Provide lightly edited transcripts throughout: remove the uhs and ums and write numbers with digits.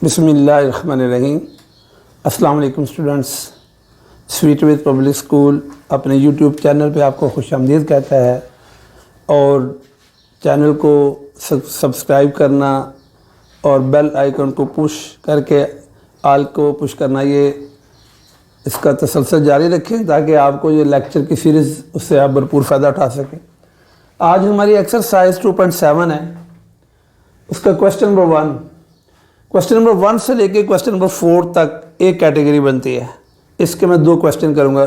बिस्मिल्लाहिर्रहमानिर्रहीम। अस्सलाम वालेकुम students. Sweet with public school अपने यूट्यूब चैनल पे आपको खुशामदीद कहता है और चैनल को सब्सक्राइब करना और बेल आइकन को पुश करके आल को पुश करना, ये इसका तसलसल जारी रखें ताकि आपको ये लेक्चर की सीरीज़ उससे आप भरपूर फ़ायदा उठा सकें। आज हमारी एक्सरसाइज 2.7 है, उसका क्वेश्चन नंबर 1 से लेके क्वेश्चन नंबर 4 तक एक कैटेगरी बनती है। इसके मैं दो क्वेश्चन करूँगा।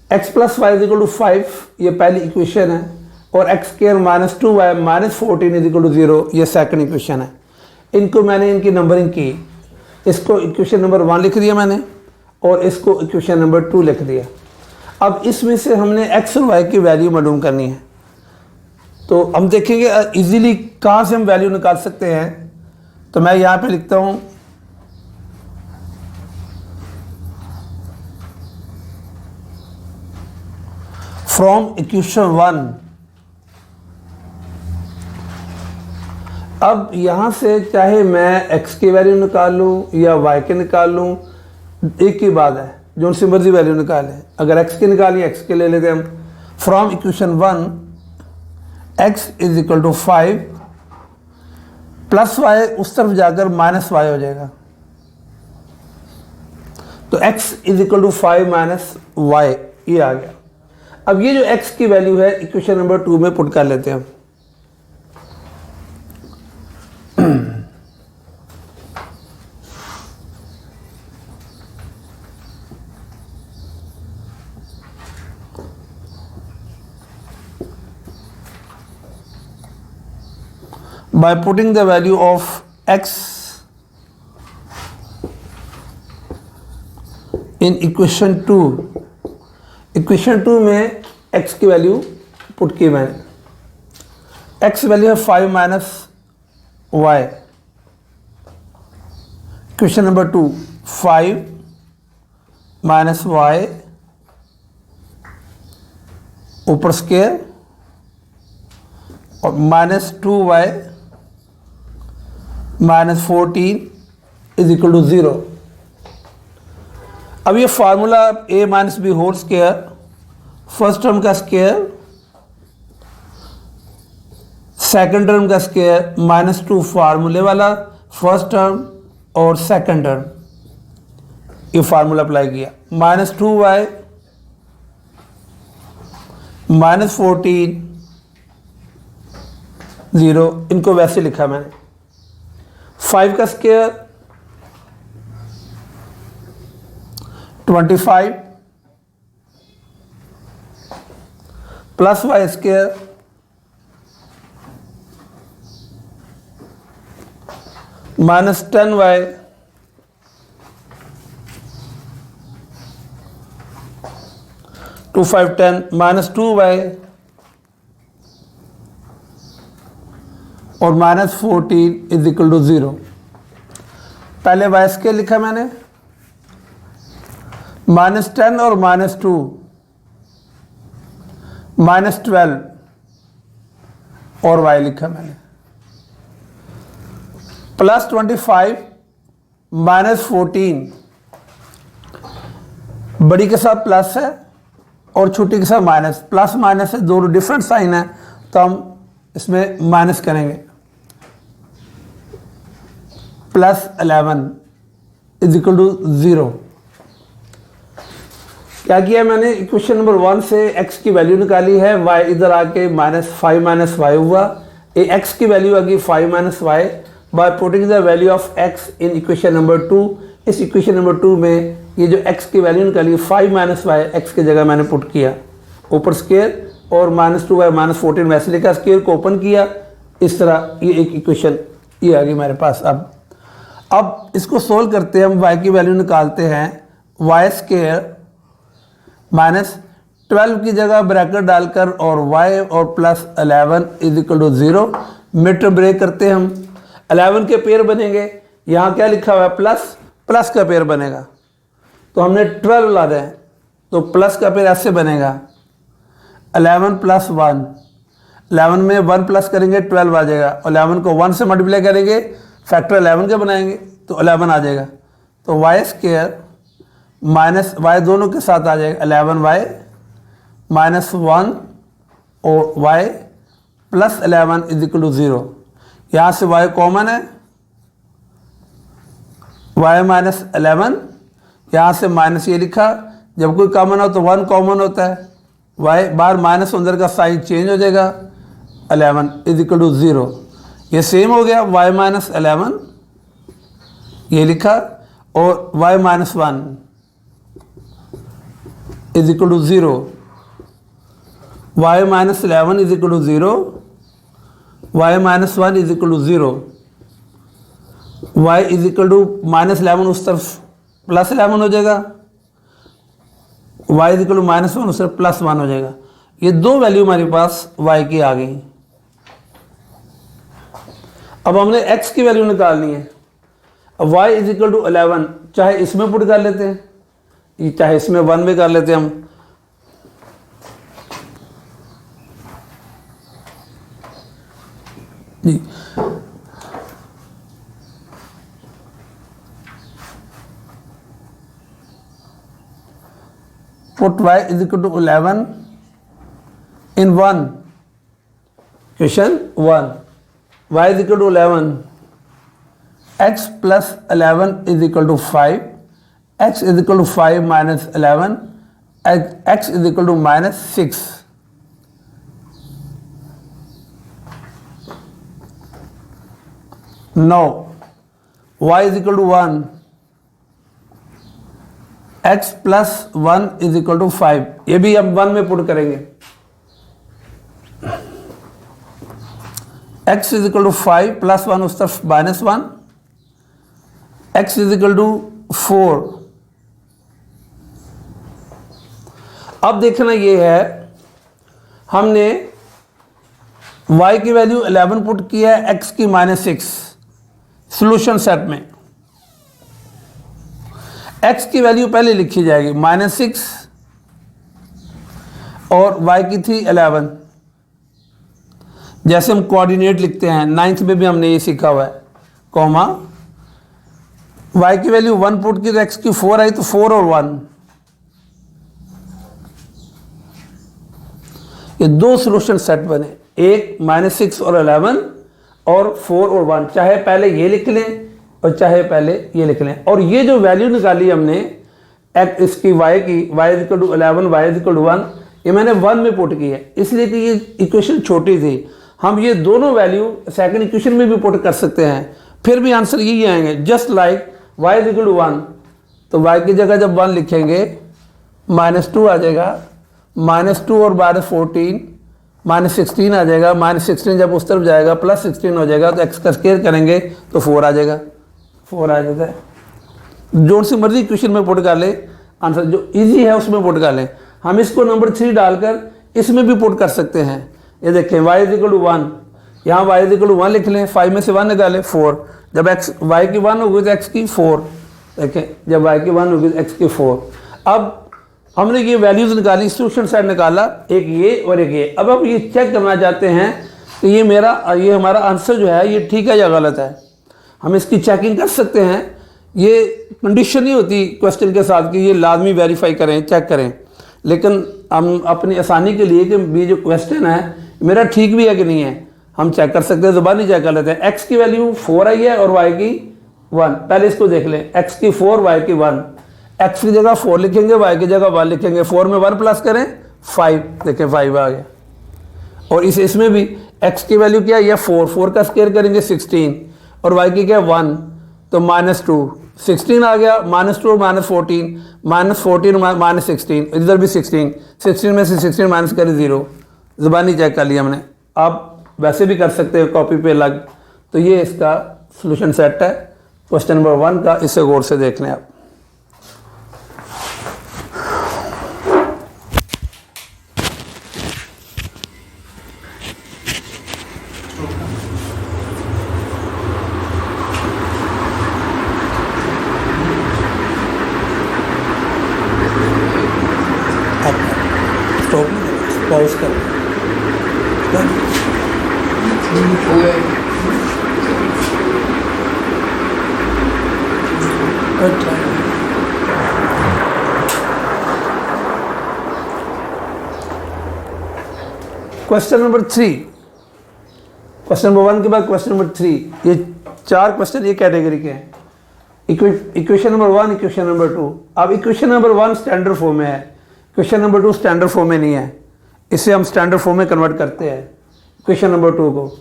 x + y = 5 ये पहली इक्वेशन है और x² - 2y - 14 = 0 ये सेकंड इक्वेशन है। इनको मैंने इनकी नंबरिंग की, इसको इक्वेशन नंबर 1 लिख दिया मैंने और इसको इक्वेशन नंबर 2 लिख दिया। अब इसमें से हमने x और y की वैल्यू मालूम करनी है, तो हम देखेंगे इजीली कहाँ से हम वैल्यू निकाल सकते हैं। तो मैं यहाँ पे लिखता हूँ फ्रॉम इक्वेशन 1। अब यहाँ से चाहे मैं x की वैल्यू निकाल लूँ या y के निकाल लूँ, एक ही बात है, जो उनसे मर्जी वैल्यू निकालें। अगर x की निकाली x के ले लेते हैं हम। From equation 1 x = 5 plus y उस तरफ जाकर माइनस y हो जाएगा, तो x = 5 - y ये आ गया। अब ये जो x की वैल्यू है इक्वेशन नंबर 2 में पुट कर लेते हैं हम। By putting the value of x in equation 2, equation 2 में x की वैल्यू पुट की मैंने। x वैल्यू है 5 - y। इक्वेशन नंबर 2 5 - y ऊपर स्क्वायर और -2y - 14 = 0। अब ये formula a - b whole square, first term का स्क्वायर, सेकंड टर्म का स्क्वायर, -2 फार्मूले वाला फर्स्ट टर्म और सेकंड टर्म, ये फार्मूला अप्लाई किया। -2y - 14 0, इनको वैसे लिखा मैंने। 5 का square 25 plus y square -10y -2 5 10 -2y और -14 = 0। पहले y स्क्वायर लिखा मैंने, -10 और -2 -12 और y लिखा मैंने, +25 -14, बड़ी के साथ प्लस है और छोटी के साथ माइनस। प्लस माइनस है, दोनों डिफरेंट साइन है, तो हम इसमें माइनस करेंगे। +11 = 0। क्या किया मैंने, इक्वेशन नंबर 1 से x की वैल्यू निकाली है, y इधर आके -5 - y हुआ, ये x की वैल्यू आ गई 5 - y। By putting the value of x in equation number 2, इस इक्वेशन नंबर 2 में ये जो x की वैल्यू निकाली 5 - y x की जगह मैंने पुट किया, ऊपर स्क्वायर और -2y - 14 वैसे लिखा, स्क्वायर को ओपन किया, इस तरह ये एक इक्वेशन ये आ गई मेरे पास। अब इसको सोल्व करते हैं हम, y की वैल्यू निकालते हैं। y² -12 की जगह ब्रैकेट डालकर और y और +11 = 0, मीटर ब्रेक करते हैं हम। 11 के पेयर बनेंगे, यहाँ क्या लिखा हुआ है प्लस का पेयर बनेगा, तो हमने 12 ला दें, तो प्लस का पेयर ऐसे बनेगा 11 + 1, 11 में 1 प्लस करेंगे 12 आ जाएगा और 11 को 1 से मल्टीप्लाई करेंगे फैक्टर 11 का बनाएंगे तो 11 आ जाएगा। तो वाई स्क्वायर माइनस वाई दोनों के साथ आ जाएगा 11y माइनस 1 और y plus 11 is equal to 0। यहाँ से y कॉमन है, y माइनस 11, यहाँ से माइनस ये लिखा, जब कोई कॉमन हो तो 1 कॉमन होता है, y बार माइनस अंदर का साइन चेंज हो जाएगा, 11 इज इक्वल टू 0। ये सेम हो गया, y माइनस 11 ये लिखा और y minus 1 is equal to 0, y minus 11 is equal to 0, y minus 1 is equal to 0, y is equal to minus 11 उस तरफ प्लस 11 हो जाएगा, y is equal to minus 1 उस तरफ प्लस 1 हो जाएगा। ये दो वैल्यू हमारे पास y की आ गई। अब हमने x की वैल्यू निकालनी है। अब y इज इक्वल टू 11 चाहे इसमें पुट कर लेते हैं, चाहे इसमें 1 में कर लेते हैं हम। जी put y is equal to 11 in 1, question 1, y is equal to 11, x plus 11 is equal to 5, x is equal to 5 minus 11, x is equal to minus 6। Now y is equal to 1, x plus 1 is equal to 5, ये भी अब 1 में put करेंगे। x is equal to 5 plus 1 उस तरफ minus 1, x is equal to 4। अब देखना ये है, हमने y की वैल्यू 11 पुट किया है, x की माइनस 6 सॉल्यूशन सेट में। x की वैल्यू पहले लिखी जाएगी माइनस 6 और y की थी 11। जैसे हम कोऑर्डिनेट लिखते हैं, 9th में भी हमने ये सीखा हुआ है, कॉमा y की वैल्यू 1 पुट की तो x की 4 आई, तो 4 और 1, ये दो सॉल्यूशन सेट बने, एक माइनस 6 और 11 और 4 और 1। चाहे पहले ये लिख लें और चाहे पहले ये लिख लें। और ये जो वैल्यू निकाली हमने इसकी y की, y is equal to 11, y is equal to 1, ये मैंने 1 में पुट की है, इसलिए कि ये इक्वेशन छोटी थी। हम ये दोनों वैल्यू सेकंड इक्वेशन में भी पुट कर सकते हैं, फिर भी आंसर यही आएंगे। Just like y is equal to 1, तो y की जगह जब 1 लिखेंगे माइनस 2 आ जाएगा, माइनस 2 और माइनस 14 माइनस 16 आ जाएगा, माइनस 16 जब उस तरफ जाएगा प्लस 16 हो जाएगा, तो x का स्क्वायर करेंगे तो 4 आ जाएगा, 4 आ जाता है। जो सी मर्जी इक्वेशन में पुट कर ले, आंसर जो इजी है उसमें पुट कर लें। हम इसको नंबर 3 डालकर इसमें भी पुट कर सकते हैं। ये देखें y इज इक्वल टू 1, यहाँ y इज इक्वल टू 1 लिख लें, 5 में से 1 निकालें 4, जब x y की 1 होगी तो x की 4, देखें जब y की 1 होगी तो x की 4। अब हमने ये वैल्यूज निकाली, सॉल्यूशन सेट निकाला, एक ये और एक ये। अब हम ये चेक करना चाहते हैं कि ये हमारा आंसर जो है ये ठीक है या गलत है। हम इसकी चेकिंग कर सकते हैं। ये कंडीशन नहीं होती क्वेश्चन के साथ कि ये लाजमी वेरीफाई करें, चेक करें, लेकिन हम अपनी आसानी के लिए कि ये जो क्वेश्चन है मेरा ठीक भी है कि नहीं है, हम चेक कर सकते हैं, ज़ुबानी चेक कर लेते हैं। x की वैल्यू 4 आई है और y की 1, पहले इसको देख लें, x की 4 y की 1, x की जगह 4 लिखेंगे, y की जगह 1 लिखेंगे, 4 में 1 प्लस करें 5, देखें 5 आ गया। और इसमें भी x की वैल्यू क्या है, 4 का स्क्वायर करेंगे 16 और y की क्या 1, तो -2, 16 आ गया, -2 और -14, -14 माइनस 16, इधर भी 16 में से 16 माइनस करें 0, ज़ुबानी चेक कर लिया हमने। आप वैसे भी कर सकते हो कॉपी पे अलग। तो ये इसका सॉल्यूशन सेट है क्वेश्चन नंबर 1 का, इसे गौर से देख लें आप। पॉज कर अच्छा क्वेश्चन नंबर 3, क्वेश्चन नंबर 1 के बाद क्वेश्चन नंबर 3, ये 4 क्वेश्चन ये कैटेगरी के हैं। Equation number 1, equation number 2। अब इक्वेशन नंबर 1 स्टैंडर्ड फॉर्म में है, इक्वेशन नंबर 2 स्टैंडर्ड फॉर्म में नहीं है, इसे हम स्टैंडर्ड फॉर्म में कन्वर्ट करते हैं इक्वेशन नंबर 2 को।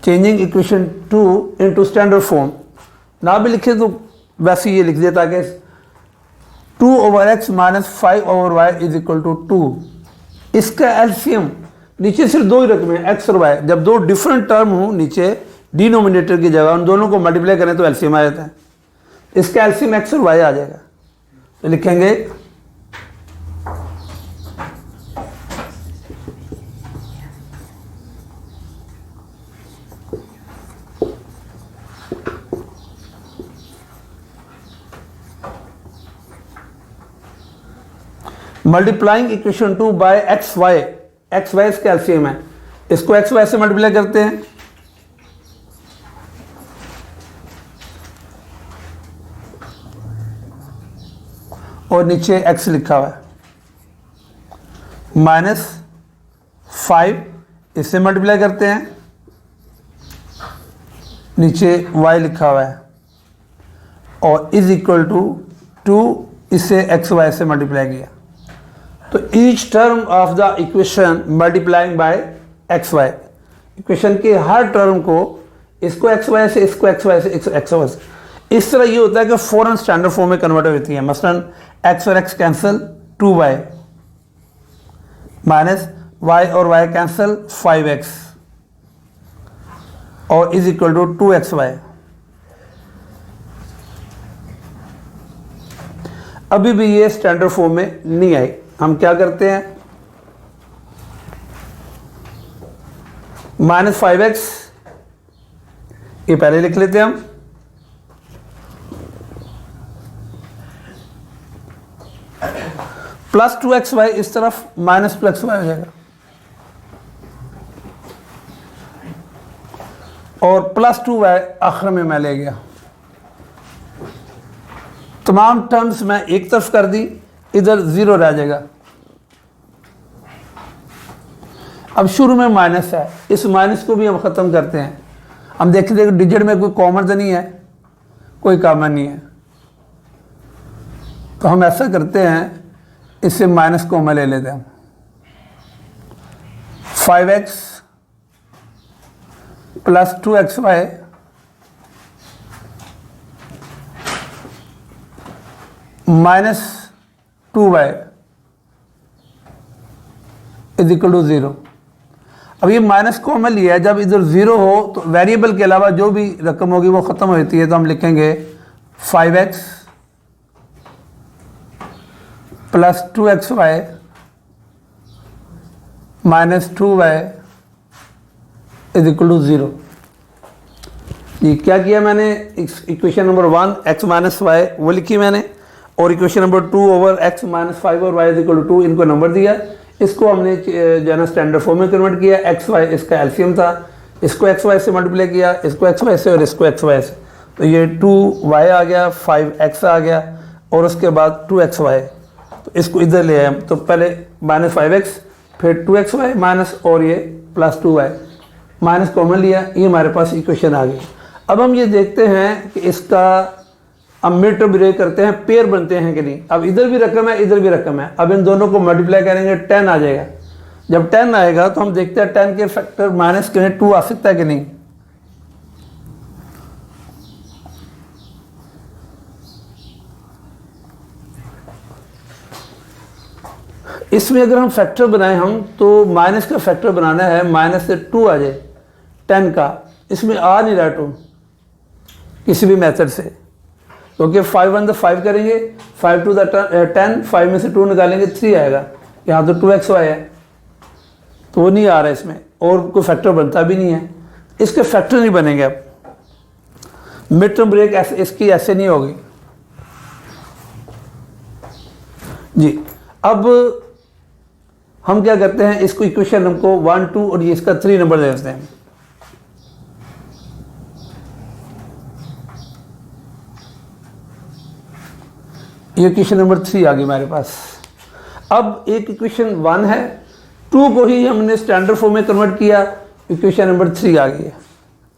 Changing equation 2 into standard form, ना भी लिखे तो वैसे ये लिख दिया ताकि 2/x minus 5/y is equal to 2। इसका एलसीएम, नीचे सिर्फ दो ही रकम है x और y, जब दो डिफरेंट टर्म हो नीचे डिनोमिनेटर की जगह उन दोनों को मल्टीप्लाई करें तो एलसीएम आ जाता है। इसका एलसीएम x और y आ जाएगा, तो लिखेंगे multiplying equation 2 by x y, x y इसका एलसीएम है, इसको एक्स वाई से मल्टीप्लाई करते हैं, और नीचे एक्स लिखा हुआ है, माइनस 5 इससे मल्टीप्लाई करते हैं, नीचे y लिखा हुआ है, और इज इक्वल टू 2 इससे एक्स वाई से मल्टीप्लाई किया। तो each term of the equation multiplying by x y, equation के हर टर्म को इसको एक्स वाई से, इसको एक्स वाई से, एक्स वाई से, इस तरह ये होता है कि फौरन स्टैंडर्ड फॉर्म में कन्वर्ट होती है। मसलन एक्स और x cancel 2y minus y और y कैंसिल 5x और इज इक्वल टू 2xy। अभी भी ये स्टैंडर्ड फॉर्म में नहीं आई, हम क्या करते हैं, माइनस 5x ये पहले लिख लेते हैं हम, प्लस 2xy इस तरफ माइनस 2xy हो जाएगा, और प्लस 2y आखिर में मैं ले गया। तमाम टर्म्स मैं एक तरफ कर दी, इधर 0 रह जाएगा। अब शुरू में माइनस है, इस माइनस को भी हम ख़त्म करते हैं। हम देखते हैं डिजिट में कोई कॉमन तो नहीं है, कोई कॉमन नहीं है, तो हम ऐसा करते हैं, इससे माइनस कॉमन ले लेते हैं। 5x plus 2xy minus 2y is equal to 0। अब ये माइनस कॉमन लिया है, जब इधर 0 हो तो वेरिएबल के अलावा जो भी रकम होगी वो ख़त्म हो जाती है, तो हम लिखेंगे 5x plus 2xy minus 2y is equal to 0। ये क्या किया मैंने, equation number 1 x minus y वो लिखी मैंने, और equation number 2 over x minus 5 और y इज इक्वल टू 2 इनको नंबर दिया। इसको हमने जो है ना स्टैंडर्ड फॉर्म में कन्वर्ट किया, एक्स वाई इसका एलसीएम था, इसको एक्स वाई से मल्टीप्लाई किया, इसको एक्स वाई से और इसको एक्स वाई से, तो ये 2y आ गया, 5x आ गया, और उसके बाद 2xy, तो इसको इधर ले आए। तो पहले माइनस 5x फिर 2xy माइनस और ये प्लस 2y, माइनस कॉमन लिया, ये हमारे पास इक्वेशन आ गई। अब हम ये देखते हैं कि इसका हम मिड टर्म ब्रेक करते हैं, पेयर बनते हैं कि नहीं। अब इधर भी रकम है, इधर भी रकम है, अब इन दोनों को मल्टीप्लाई करेंगे 10 आ जाएगा। जब 10 आएगा तो हम देखते हैं 10 के फैक्टर माइनस करें 2 आ सकता है कि नहीं। इसमें अगर हम फैक्टर बनाएं हम, तो माइनस का फैक्टर बनाना है, माइनस से 2 आ जाए 10 का, इसमें आ नहीं रहा 2 किसी भी मेथड से, क्योंकि 5 1 5 करेंगे, 5 2 10, 5 में से 2 निकालेंगे 3 आएगा, यहाँ तो 2xy है, तो वो नहीं आ रहा है इसमें। और कोई फैक्टर बनता भी नहीं है, इसके फैक्टर नहीं बनेंगे। अब मिड टर्म ब्रेक ऐसे इसकी ऐसे नहीं होगी जी। अब हम क्या करते हैं, इसको इक्वेशन हमको 1 2 और ये इसका 3 नंबर दे देते हैं। ये इक्वेशन नंबर 3 आ गई हमारे पास। अब एक इक्वेशन 1 है, 2 को ही हमने स्टैंडर्ड फॉर्म में कन्वर्ट किया, इक्वेशन नंबर 3 आ गई है।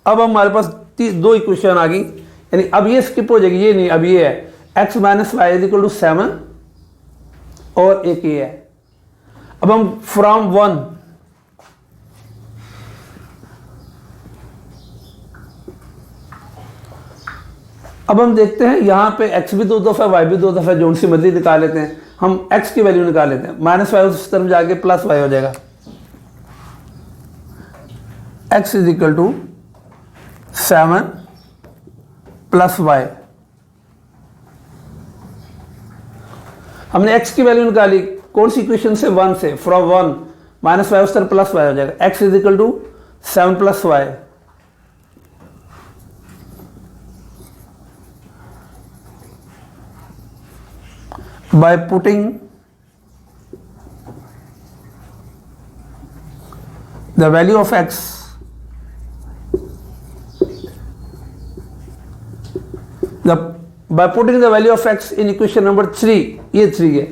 अब हमारे पास 2 इक्वेशन आ गई, यानी अब ये स्किप हो जाएगी, ये नहीं, अब ये है x minus y is equal to 7 और एक ये है। अब हम फ्रॉम 1 अब हम देखते हैं यहाँ पे x भी 2 दफ़ा y भी 2 दफ़ा, जो उनसी मर्जी निकाल लेते हैं। हम x की वैल्यू निकाल लेते हैं, माइनस वाई उस तरफ जाके प्लस वाई हो जाएगा। x is equal to 7 plus y. हमने x की वैल्यू निकाली, कौन सी इक्वेशन से, 1 से, फ्रॉम 1 माइनस वाई उस तरफ प्लस वाई हो जाएगा। x is equal to 7 plus y. By putting the value of x by putting the value of x in equation number 3, ये 3 है,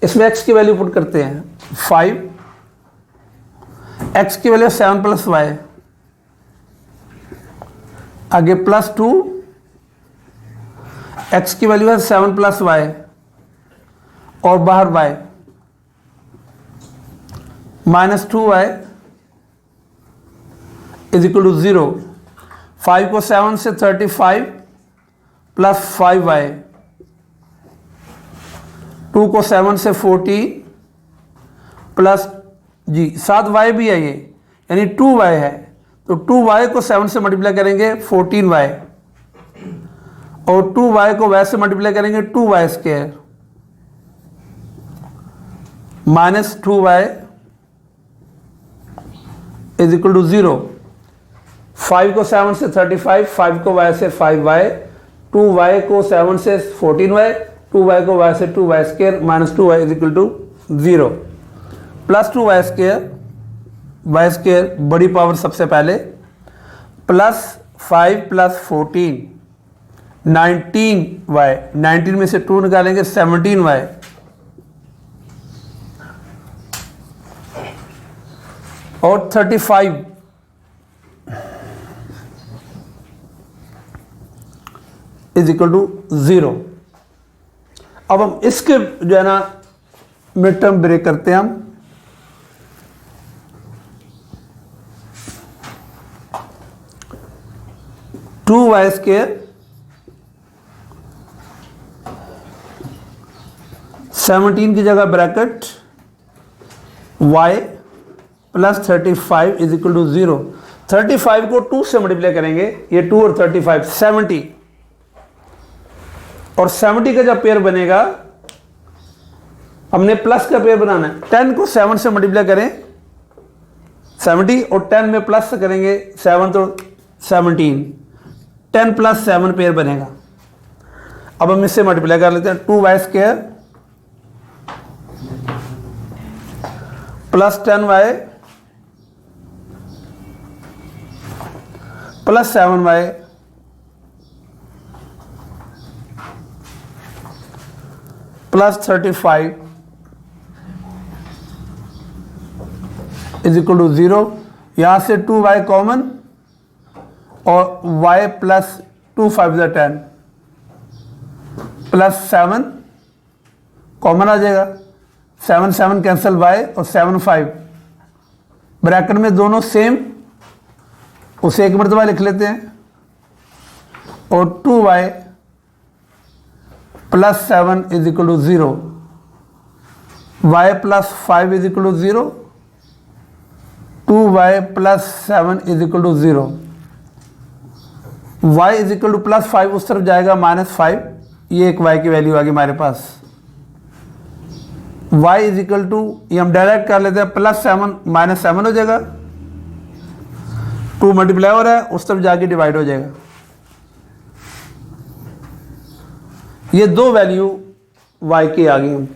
इसमें x की वैल्यू पुट करते हैं 5, x की वैल्यू 7 प्लस वाई, आगे प्लस 2, x की वैल्यू है 7 प्लस वाई और बाहर y minus 2y is equal to 0। 5 को 7 से 35 प्लस 5y, 2 को 7 से 40 प्लस जी 7y भी है ये, यानी 2y है, तो 2y को 7 से मल्टीप्लाई करेंगे 14y और 2y को y से मल्टीप्लाई करेंगे 2y square minus 2y is equal to 0। 5 को 7 से 35, 5 को y से 5y, 2y को 7 से 14y, 2y को y से 2y square minus 2y is equal to 0 plus 2y square, y square बड़ी पावर सबसे पहले, प्लस 5 प्लस 14 19y, 19 में से 2 निकालेंगे 17y और 35 इज इक्वल टू 0। अब हम इसके जो है ना मिड टर्म ब्रेक करते हैं हम। टू वाई स्क्वायर 17 की जगह bracket y plus 35 is equal to 0। 35 को 2 से मल्टीप्लाई करेंगे, ये 2 और 35 70, और 70 का जब पेयर बनेगा, हमने प्लस का पेयर बनाना है। 10 को 7 से मल्टीप्लाई करें 70 और 10 में प्लस से करेंगे 7 तो 17, 10 प्लस 7 पेयर बनेगा। अब हम इससे मल्टीप्लाई कर लेते हैं, 2y square plus 10y plus 7y plus 35 is equal to 0। यहाँ से 2y कॉमन और y प्लस 2 5 10 प्लस 7 कॉमन आ जाएगा, 7 7 कैंसिल y और 7 5 ब्रैकेट में दोनों सेम, उसे एक मरतबा लिख लेते हैं, और 2y plus 7 is equal to 0, y plus 5 is equal to 0, 2y plus 7 is equal to 0, y is equal to plus 5 उस तरफ जाएगा माइनस 5, ये एक y की वैल्यू आ गई हमारे पास। y इज इक्वल टू, ये हम डायरेक्ट कर लेते हैं, प्लस 7 माइनस 7 हो जाएगा, 2 मल्टीप्लाई हो रहा है, उस तरफ जाके डिवाइड हो जाएगा। ये 2 वैल्यू y की आ गई।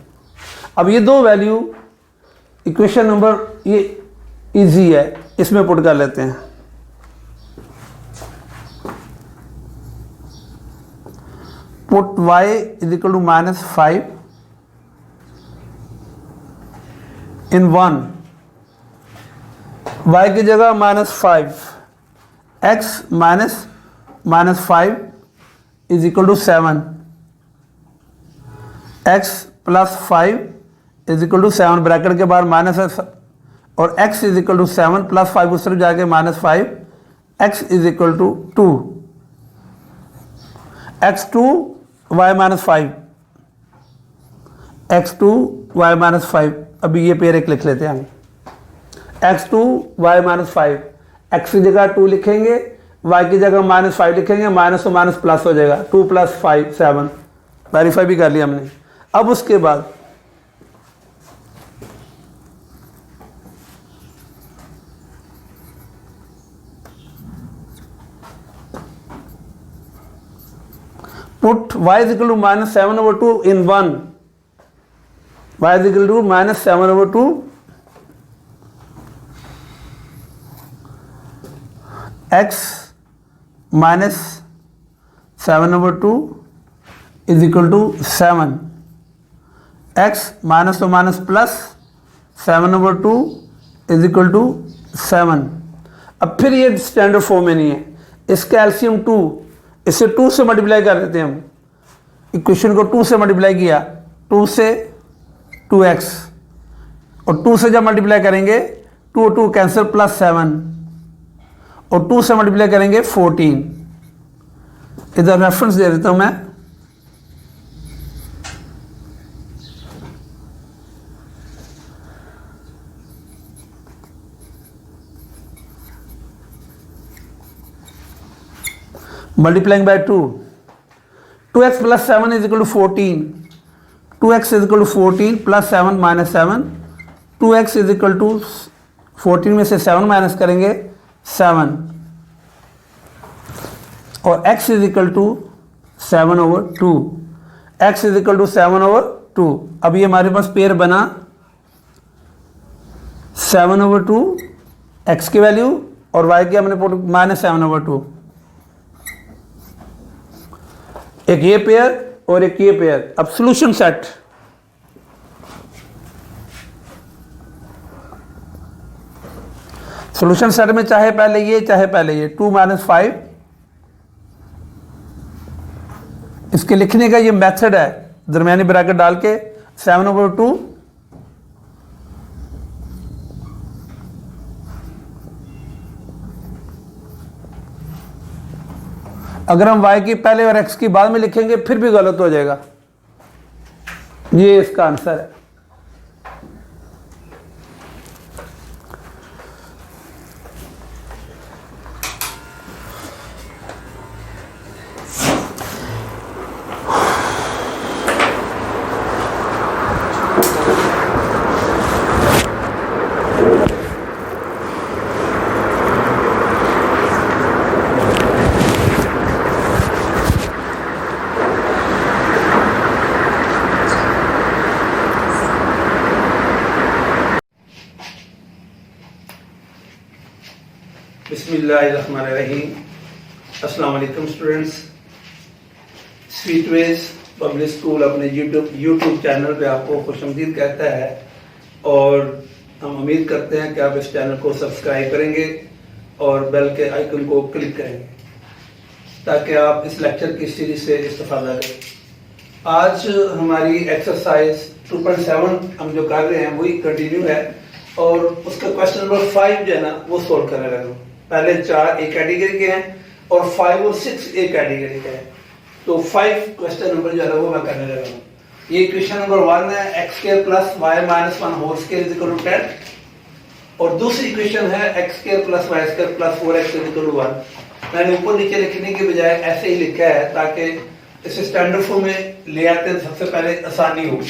अब ये 2 वैल्यू इक्वेशन नंबर ये इजी है, इसमें पुट कर लेते हैं। Put y is equal to -5 in 1, y की जगह -5, x -5 is equal to 7, x plus 5 is equal to 7, bracket के बाहर माइनस है और x is equal to 7 plus 5 उस तरफ जाके -5, x is equal to 2, x2 y -5, x2 y -5। अभी ये पेयर एक लिख लेते हैं हम, x2 y -5, x की जगह 2 लिखेंगे, y की जगह -5 लिखेंगे, माइनस तो माइनस प्लस हो जाएगा, 2 + 5 7, वेरीफाई भी कर लिया हमने। अब उसके बाद put y is equal to -7/2 in 1, y is equal to -7/2 x -7/2 is equal to 7, x minus तो minus plus 7/2 is equal to 7। अब फिर ये स्टैंडर्ड फॉर्म में नहीं है, इसका एलसीएम 2, इसे 2 से मल्टीप्लाई कर देते हैं हम, इक्वेशन को 2 से मल्टीप्लाई किया, 2 से 2x, और 2 से जब मल्टीप्लाई करेंगे 2 और 2 कैंसिल, +7, और 2 से मल्टीप्लाई करेंगे 14। इधर रेफरेंस दे देता हूं मैं, multiplying by 2, 2x + 7 is equal to 14, 2x is equal to 14 + 7 - 7, 2x is equal to 14 में से 7 माइनस करेंगे 7, और x is equal to 7/2, x is equal to 7/2। अब ये हमारे पास पेयर बना 7/2 x की वैल्यू और y की हमने पुट -7/2, एक ये पेयर और एक ये पेयर। अब सॉल्यूशन सेट, सॉल्यूशन सेट में चाहे पहले ये चाहे पहले ये 2 - 5, इसके लिखने का ये मेथड है, दरमियानी ब्रैकेट डाल के 7/2 अगर हम y की पहले और x की बाद में लिखेंगे फिर भी गलत हो जाएगा। ये इसका आंसर है। बिस्मिल्लाहिर्रहमानिर्रहीम। अस्सलाम वालेकुम स्टूडेंट्स, स्वीट वेज पब्लिक स्कूल अपने यूट्यूब चैनल पे आपको खुशामदीद कहता है, और हम उम्मीद करते हैं कि आप इस चैनल को सब्सक्राइब करेंगे और बेल के आइकन को क्लिक करेंगे ताकि आप इस लेक्चर की सीरीज से इस्तेफादा करें। आज हमारी एक्सरसाइज 2.7 हम जो कर रहे हैं वही कंटिन्यू है, और उसका क्वेश्चन नंबर 5 जो है ना वो सोल्व करने लगा। पहले 4 एक कैटेगरी के हैं और 5 और 6 एक कैटेगरी के हैं, तो 5 क्वेश्चन नंबर जो है वो मैं करने लगा हूँ। ये क्वेश्चन नंबर 1 है x² + y - 1 whole square is equal to 10, और दूसरी क्वेश्चन है x² + y² + 4x is equal to 1। मैंने ऊपर नीचे लिखने के बजाय ऐसे ही लिखा है ताकि इसे स्टैंडर्ड फॉर्म में ले आते हैं, सबसे पहले आसानी हो।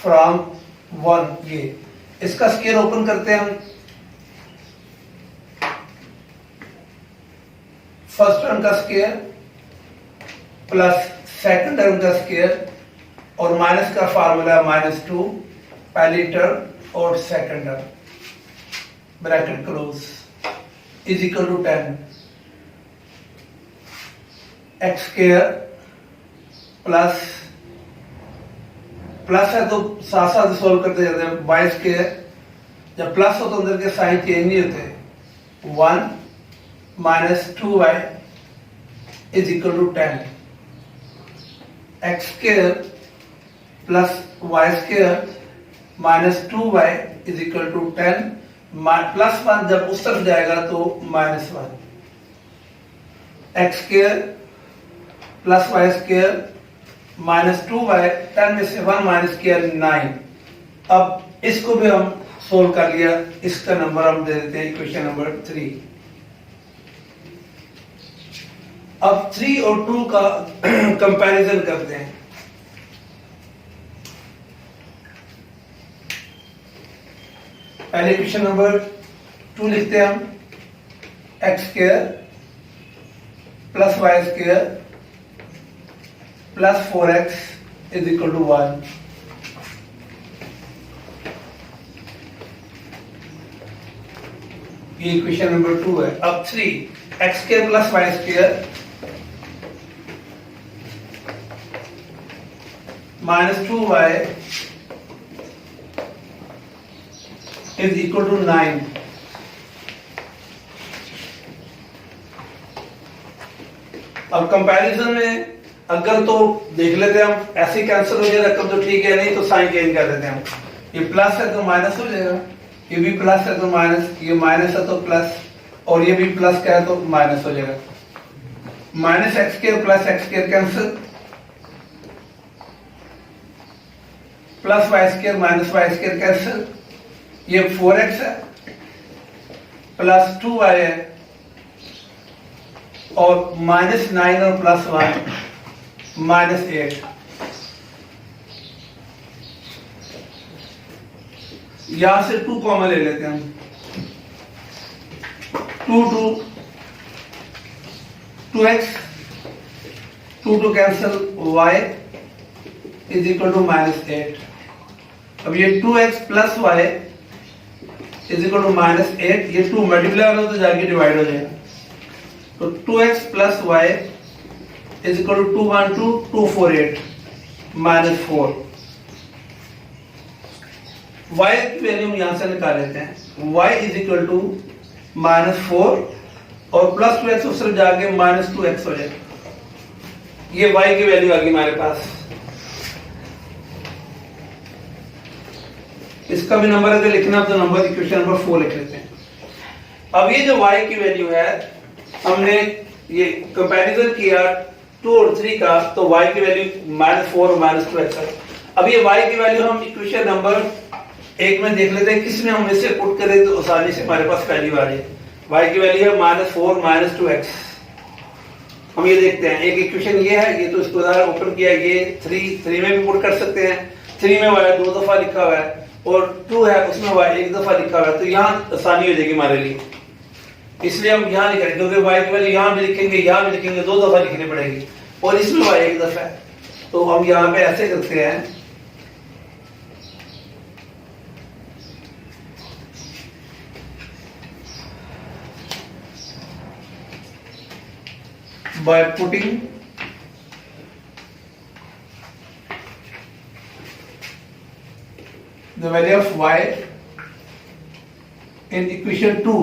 फ्रॉम 1 ये इसका स्क्वायर ओपन करते हैं हम। फर्स्ट टर्म का स्क्वायर प्लस सेकंड टर्म का स्क्वायर और माइनस का फार्मूला -2 पहली टर्म और second term, bracket close, is equal to 10 x square plus है तो साथ साथ सोल्व करते जाते हैं। वाई स्क्वायर जब प्लस हो तो अंदर के साइन चेंज नहीं होते। 1 minus 2y is equal to 10 x square plus y square minus 2y is equal to 10 plus 1 जब उस तरफ जाएगा तो -1 x square plus y square -2y, 10 में से 1 माइनस किया 9। अब इसको भी हम सोल्व कर लिया, इसका नंबर हम दे देते हैं इक्वेशन नंबर 3। अब 3 और 2 का कंपैरिजन करते हैं। पहले इक्वेशन नंबर 2 लिखते हैं हम, x square plus y square plus 4x is equal to 1। ये इक्वेशन नंबर 2 है। अब 3 x square plus y square -2y is equal to 9। अब कंपैरिजन में अगर तो देख लेते हैं हम, ऐसे कैंसिल हो जाए रकम तो ठीक है, नहीं तो साइन चेंज कर देते हैं हम। ये प्लस है तो माइनस हो जाएगा, ये भी प्लस है तो माइनस, ये माइनस है तो प्लस, और ये भी प्लस का है तो माइनस हो जाएगा। Minus x square plus x square cancel, plus y square minus y square cancel, ये 4x है प्लस 2y है और -9 और +1 -8। यहां से 2 कॉमन ले लेते हैं हम। 2x 2 cancel, y is equal to -8। अब ये 2x plus y is equal to -8, ये 2 मल्टीप्लाई हो तो जाके डिवाइड हो जाएगा। तो 2x plus y is equal to 212 248 -4। y की वैल्यू हम यहां से निकाल लेते हैं। y इज इक्वल टू -4 और प्लस 2x उस तरफ जाके -2x हो जाएगा। ये y की वैल्यू आ गई हमारे पास। इसका भी नंबर अगर लिखना तो नंबर इक्वेशन नंबर 4 लिख लेते हैं। अब ये जो y की वैल्यू है, हमने ये कंपैरिजन किया 2 और 3 का, तो y की वैल्यू -4 और -2x है। अब ये y की वैल्यू हम इक्वेशन नंबर 1 में देख लेते हैं, किसमें हम इसे पुट करें तो आसानी से हमारे पास वैल्यू आ रही है। y की वैल्यू है -4 -2x। हम ये देखते हैं, एक इक्वेशन ये है, ये तो इसको ओपन किया, ये 3 में भी पुट कर सकते हैं। 3 में y 2 दफा लिखा हुआ है और 2 है उसमें y 1 दफा लिखा हुआ है, तो यहाँ आसानी हो जाएगी हमारे लिए। इसलिए हम यहाँ नहीं करेंगे, क्योंकि y की वैल्यू यहाँ भी लिखेंगे, यहाँ भी लिखेंगे, 2 दफा लिखनी पड़ेगी, और इसमें y 1 दफा है, तो हम यहाँ पे ऐसे करते हैं। By putting the value of y in equation 2,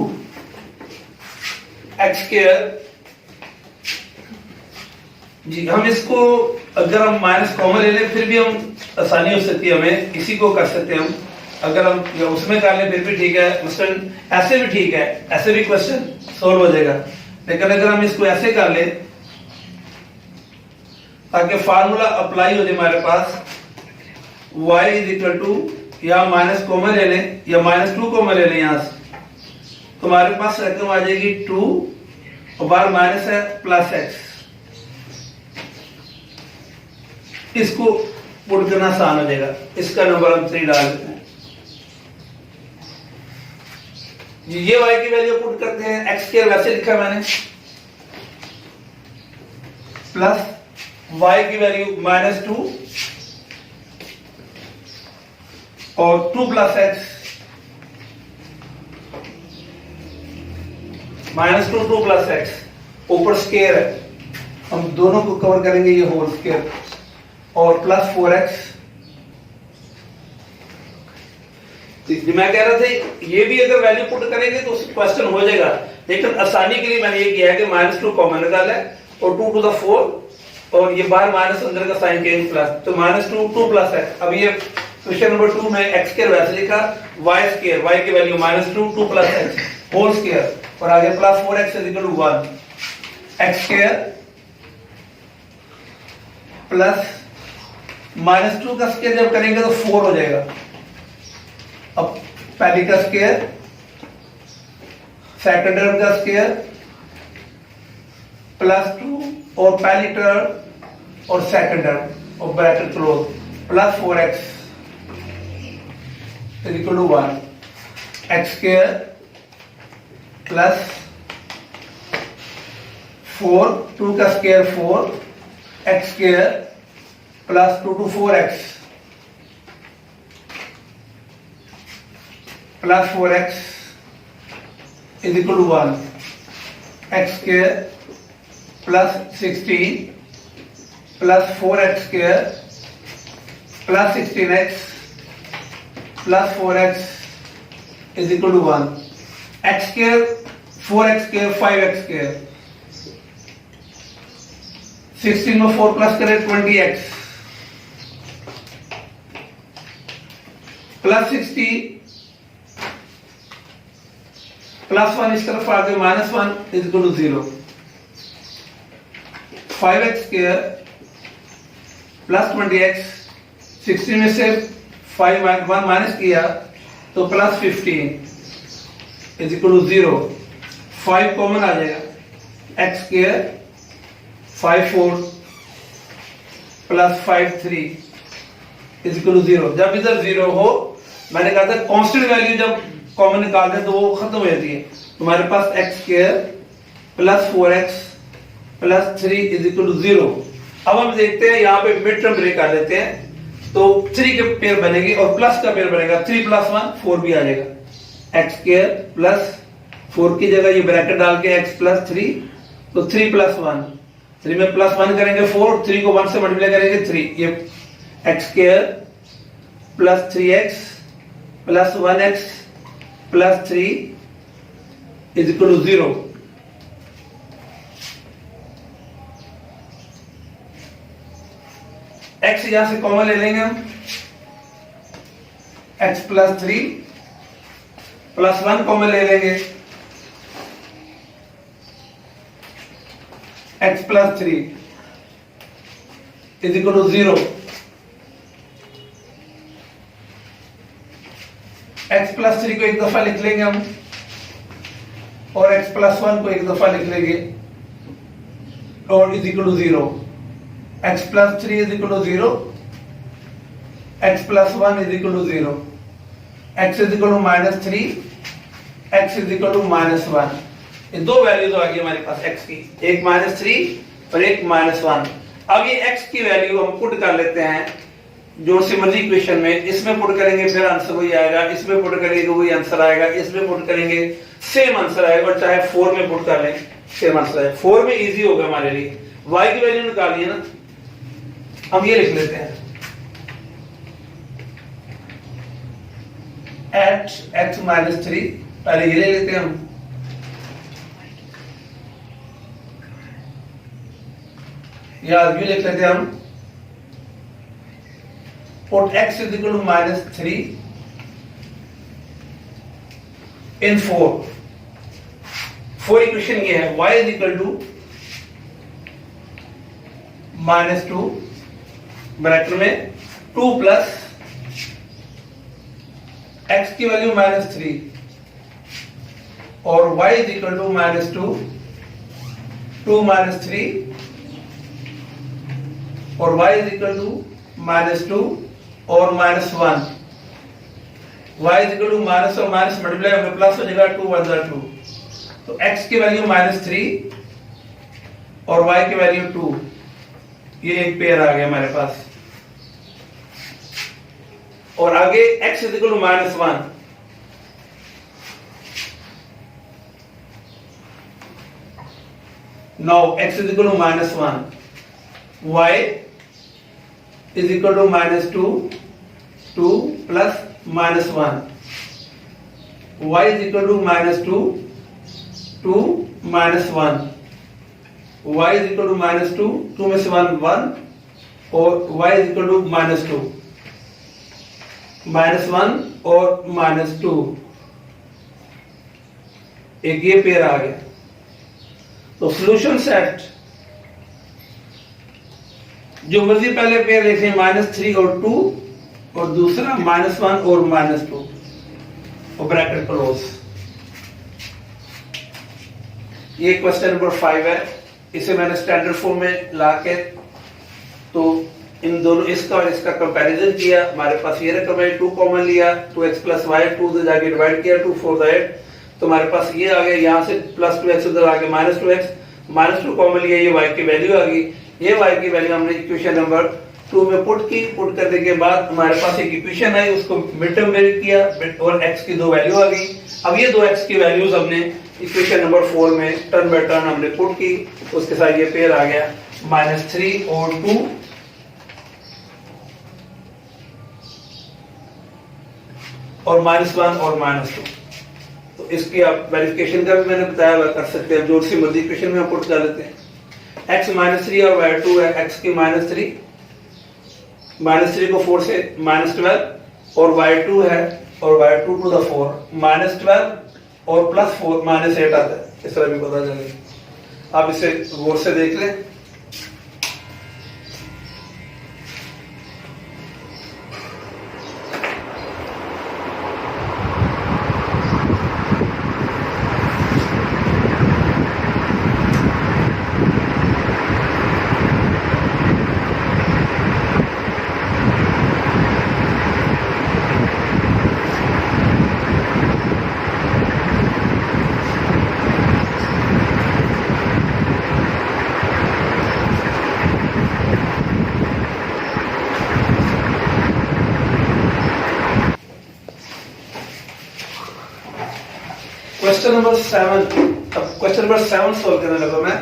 x square, जी हम इसको अगर हम माइनस कॉमन ले लें फिर भी हम आसानी हो सकती है, हमें इसी को कर सकते हैं हम। अगर हम उसमें कर लें फिर भी ठीक है, क्वेश्चन ऐसे भी ठीक है, ऐसे भी क्वेश्चन सोल्व हो जाएगा। लेकिन अगर हम इसको ऐसे कर लें ताकि फार्मूला अप्लाई हो जाए हमारे पास, y इज इक्वल टू, या माइनस कॉमन ले लें या -2 कॉमन ले लें यहाँ से, तो हमारे पास रकम आ जाएगी 2 और बार माइनस है +x। इसको पुट करना आसान हो जाएगा। इसका नंबर हम 3 डाल देते हैं। ये y की वैल्यू पुट करते हैं, एक्स स्क्वायर वैसे लिखा मैंने, प्लस y की वैल्यू -2 और 2 प्लस एक्स, -2 2 प्लस एक्स, ऊपर स्क्वायर है, हम दोनों को कवर करेंगे, ये होल स्क्वायर, और प्लस 4x। मैं कह रहा था ये भी अगर वैल्यू पुट करेंगे तो क्वेश्चन हो जाएगा, लेकिन आसानी के लिए मैंने ये किया है कि -2 कॉमन निकाला है और 2 टू द 4 और ये बाहर माइनस अंदर का साइन चेंज प्लस, तो -2 2 प्लस एक्स। अब ये क्वेश्चन नंबर 2 में एक्स स्क्वायर वैसे लिखा, वाई स्क्वायर, वाई की value -2 2 plus x whole square और आगे plus 4x equal to 1, x square plus -2 का स्क्वायर जब करेंगे तो 4 हो जाएगा। अब पहली का स्क्वायर, सेकंड टर्म का स्क्वायर प्लस 2 और पहली टर्म और सेकंड टर्म और bracket close, plus 4x equal to 1, x square plus 4, 2 का square 4, x square plus 2 to 4x plus 4x is equal to 1, x square plus 16 plus 4x square plus 16x plus 4x is equal to 1, x square 4x square 5x square, 16 में 4 plus करें 20x plus 60 plus 1 इस तरफ आ गए -1 is equal to 0, 5x square plus 20x, 16 में से 1 minus किया तो plus 15 is equal to 0, 5 common आ जाएगा, x square 5 4 plus 5 3 is equal to 0। जब इधर 0 हो, मैंने कहा था कांस्टेंट वैल्यू जब कॉमन निकालते हैं तो वो खत्म हो जाती है, तुम्हारे पास x square plus 4x plus 3 is equal to 0। अब हम देखते हैं यहाँ पे मिड टर्म ब्रेक कर लेते हैं, तो 3 के पेयर बनेगी और प्लस का पेयर बनेगा, 3 प्लस 1 4 भी आ जाएगा, एक्स स्क्वायर प्लस 4 की जगह ये ब्रैकेट डाल के x प्लस 3, तो 3 प्लस 1, 3 में प्लस 1 करेंगे 4, 3 को 1 से मल्टीप्लाई करेंगे 3, ये x square plus 3x plus 1x plus 3 is equal to 0। x यहां से कॉमन ले लेंगे हम, x प्लस 3 प्लस 1 कॉमन ले लेंगे, x plus 3 is equal to 0, x plus 3 को एक दफा लिख लेंगे हम और x प्लस 1 को एक दफा लिख लेंगे और is equal to 0, x plus 3 is equal to 0, x plus 1 is equal to 0, x is equal to -3, x is equal to -1। ये दो वैल्यूज आ गई हमारे पास x की, एक -3 और एक -1। अब ये x की वैल्यू हम पुट कर लेते हैं जो सी मर्जी इक्वेशन में, इसमें पुट करेंगे फिर आंसर वही आएगा, इसमें पुट करेंगे वही आंसर आएगा, इसमें पुट करेंगे सेम आंसर आएगा, और चाहे 4 में पुट कर लें सेम आंसर आएगा। 4 में इजी होगा हमारे लिए, y की वैल्यू निकालिए ना, हम ये लिख लेते हैं at x minus 3, पहले ये ले लेते हैं हम, या ये लिख लेते हैं हम, put x is equal to -3 in 4 equation ये है, y is equal to -2 bracket में 2 प्लस x की वैल्यू -3 और y is equal to -2 2 -3 और y is equal to -2 और -1, y is equal to minus और माइनस मल्टीप्लाई होकर प्लस हो जाएगा, 2 1 2। तो x की वैल्यू -3 और y की वैल्यू 2, ये एक पेयर आ गया हमारे पास। और आगे x is equal to -1, now x is equal to -1, y is equal to -2, 2 plus -1, y is equal to -2, 2 -1, y is equal to -2, 2 में से 1 1, और y is equal to -2, -1 और -2, एक ये पेयर आ गया। तो सॉल्यूशन सेट जो मर्जी पहले पेयर लिखें, -3 और 2, और दूसरा -1 और -2, और ब्रैकेट क्लोज। ये क्वेश्चन नंबर 5 है, इसे मैंने स्टैंडर्ड फॉर्म में लाके तो इन दोनों इसका और इसका कंपैरिजन किया। हमारे पास ये रकम है, 2 कॉमन लिया, 2x + y, 2 से जाके डिवाइड किया, 2 4 8, तो हमारे पास ये आ गया। यहाँ से +2x उधर आ गया -2x, -2 कॉमन लिया, ये y की वैल्यू आ गई। ये y की वैल्यू हमने इक्वेशन नंबर 2 में पुट की। पुट करने के बाद हमारे पास एक इक्वेशन आई, उसको मिड टर्म वेरिएट किया और x की 2 वैल्यू आ गई। अब ये 2x की वैल्यूज हमने इक्वेशन नंबर 4 में टर्न बाय टर्न हमने पुट की, उसके साथ ये पेयर आ गया -3 और 2, और -1 और -2। तो इसकी आप वेरिफिकेशन का भी मैंने बताया हुआ, कर सकते हैं, जो सी मर्जी इक्वेशन में हम पुट कर लेते हैं। x -3 और y2 है, x की -3 को 4 से -12, और y2 है, और y2 to the 4 -12 और +4 -8 आता है। इस तरह भी पता चलेगा, आप इसे गौर से देख लें। क्वेश्चन नंबर 7, अब क्वेश्चन नंबर 7 सॉल्व करने लगा मैं।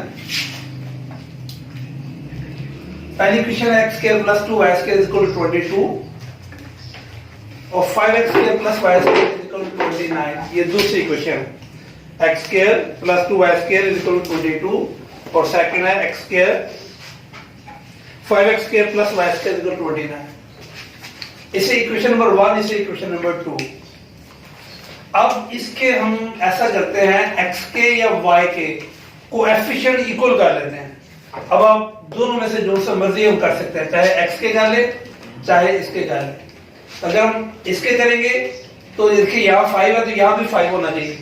पहली इक्वेशन है x² + 2y² = 22 और 5x² + y² = 29। ये दूसरी इक्वेशन है, x² + 2y² = 22, और सेकंड है x² 5x² + y² = 29। इसे इक्वेशन नंबर 1, इसे इक्वेशन नंबर 2। अब इसके हम ऐसा करते हैं, x के या y के कोएफिशिएंट इक्वल कर लेते हैं। अब आप दोनों में से जो सा मर्जी हम कर सकते हैं, चाहे x के कर ले चाहे इसके कर ले। अगर हम इसके करेंगे तो देखिए यहाँ 5 है तो यहाँ भी 5 होना चाहिए,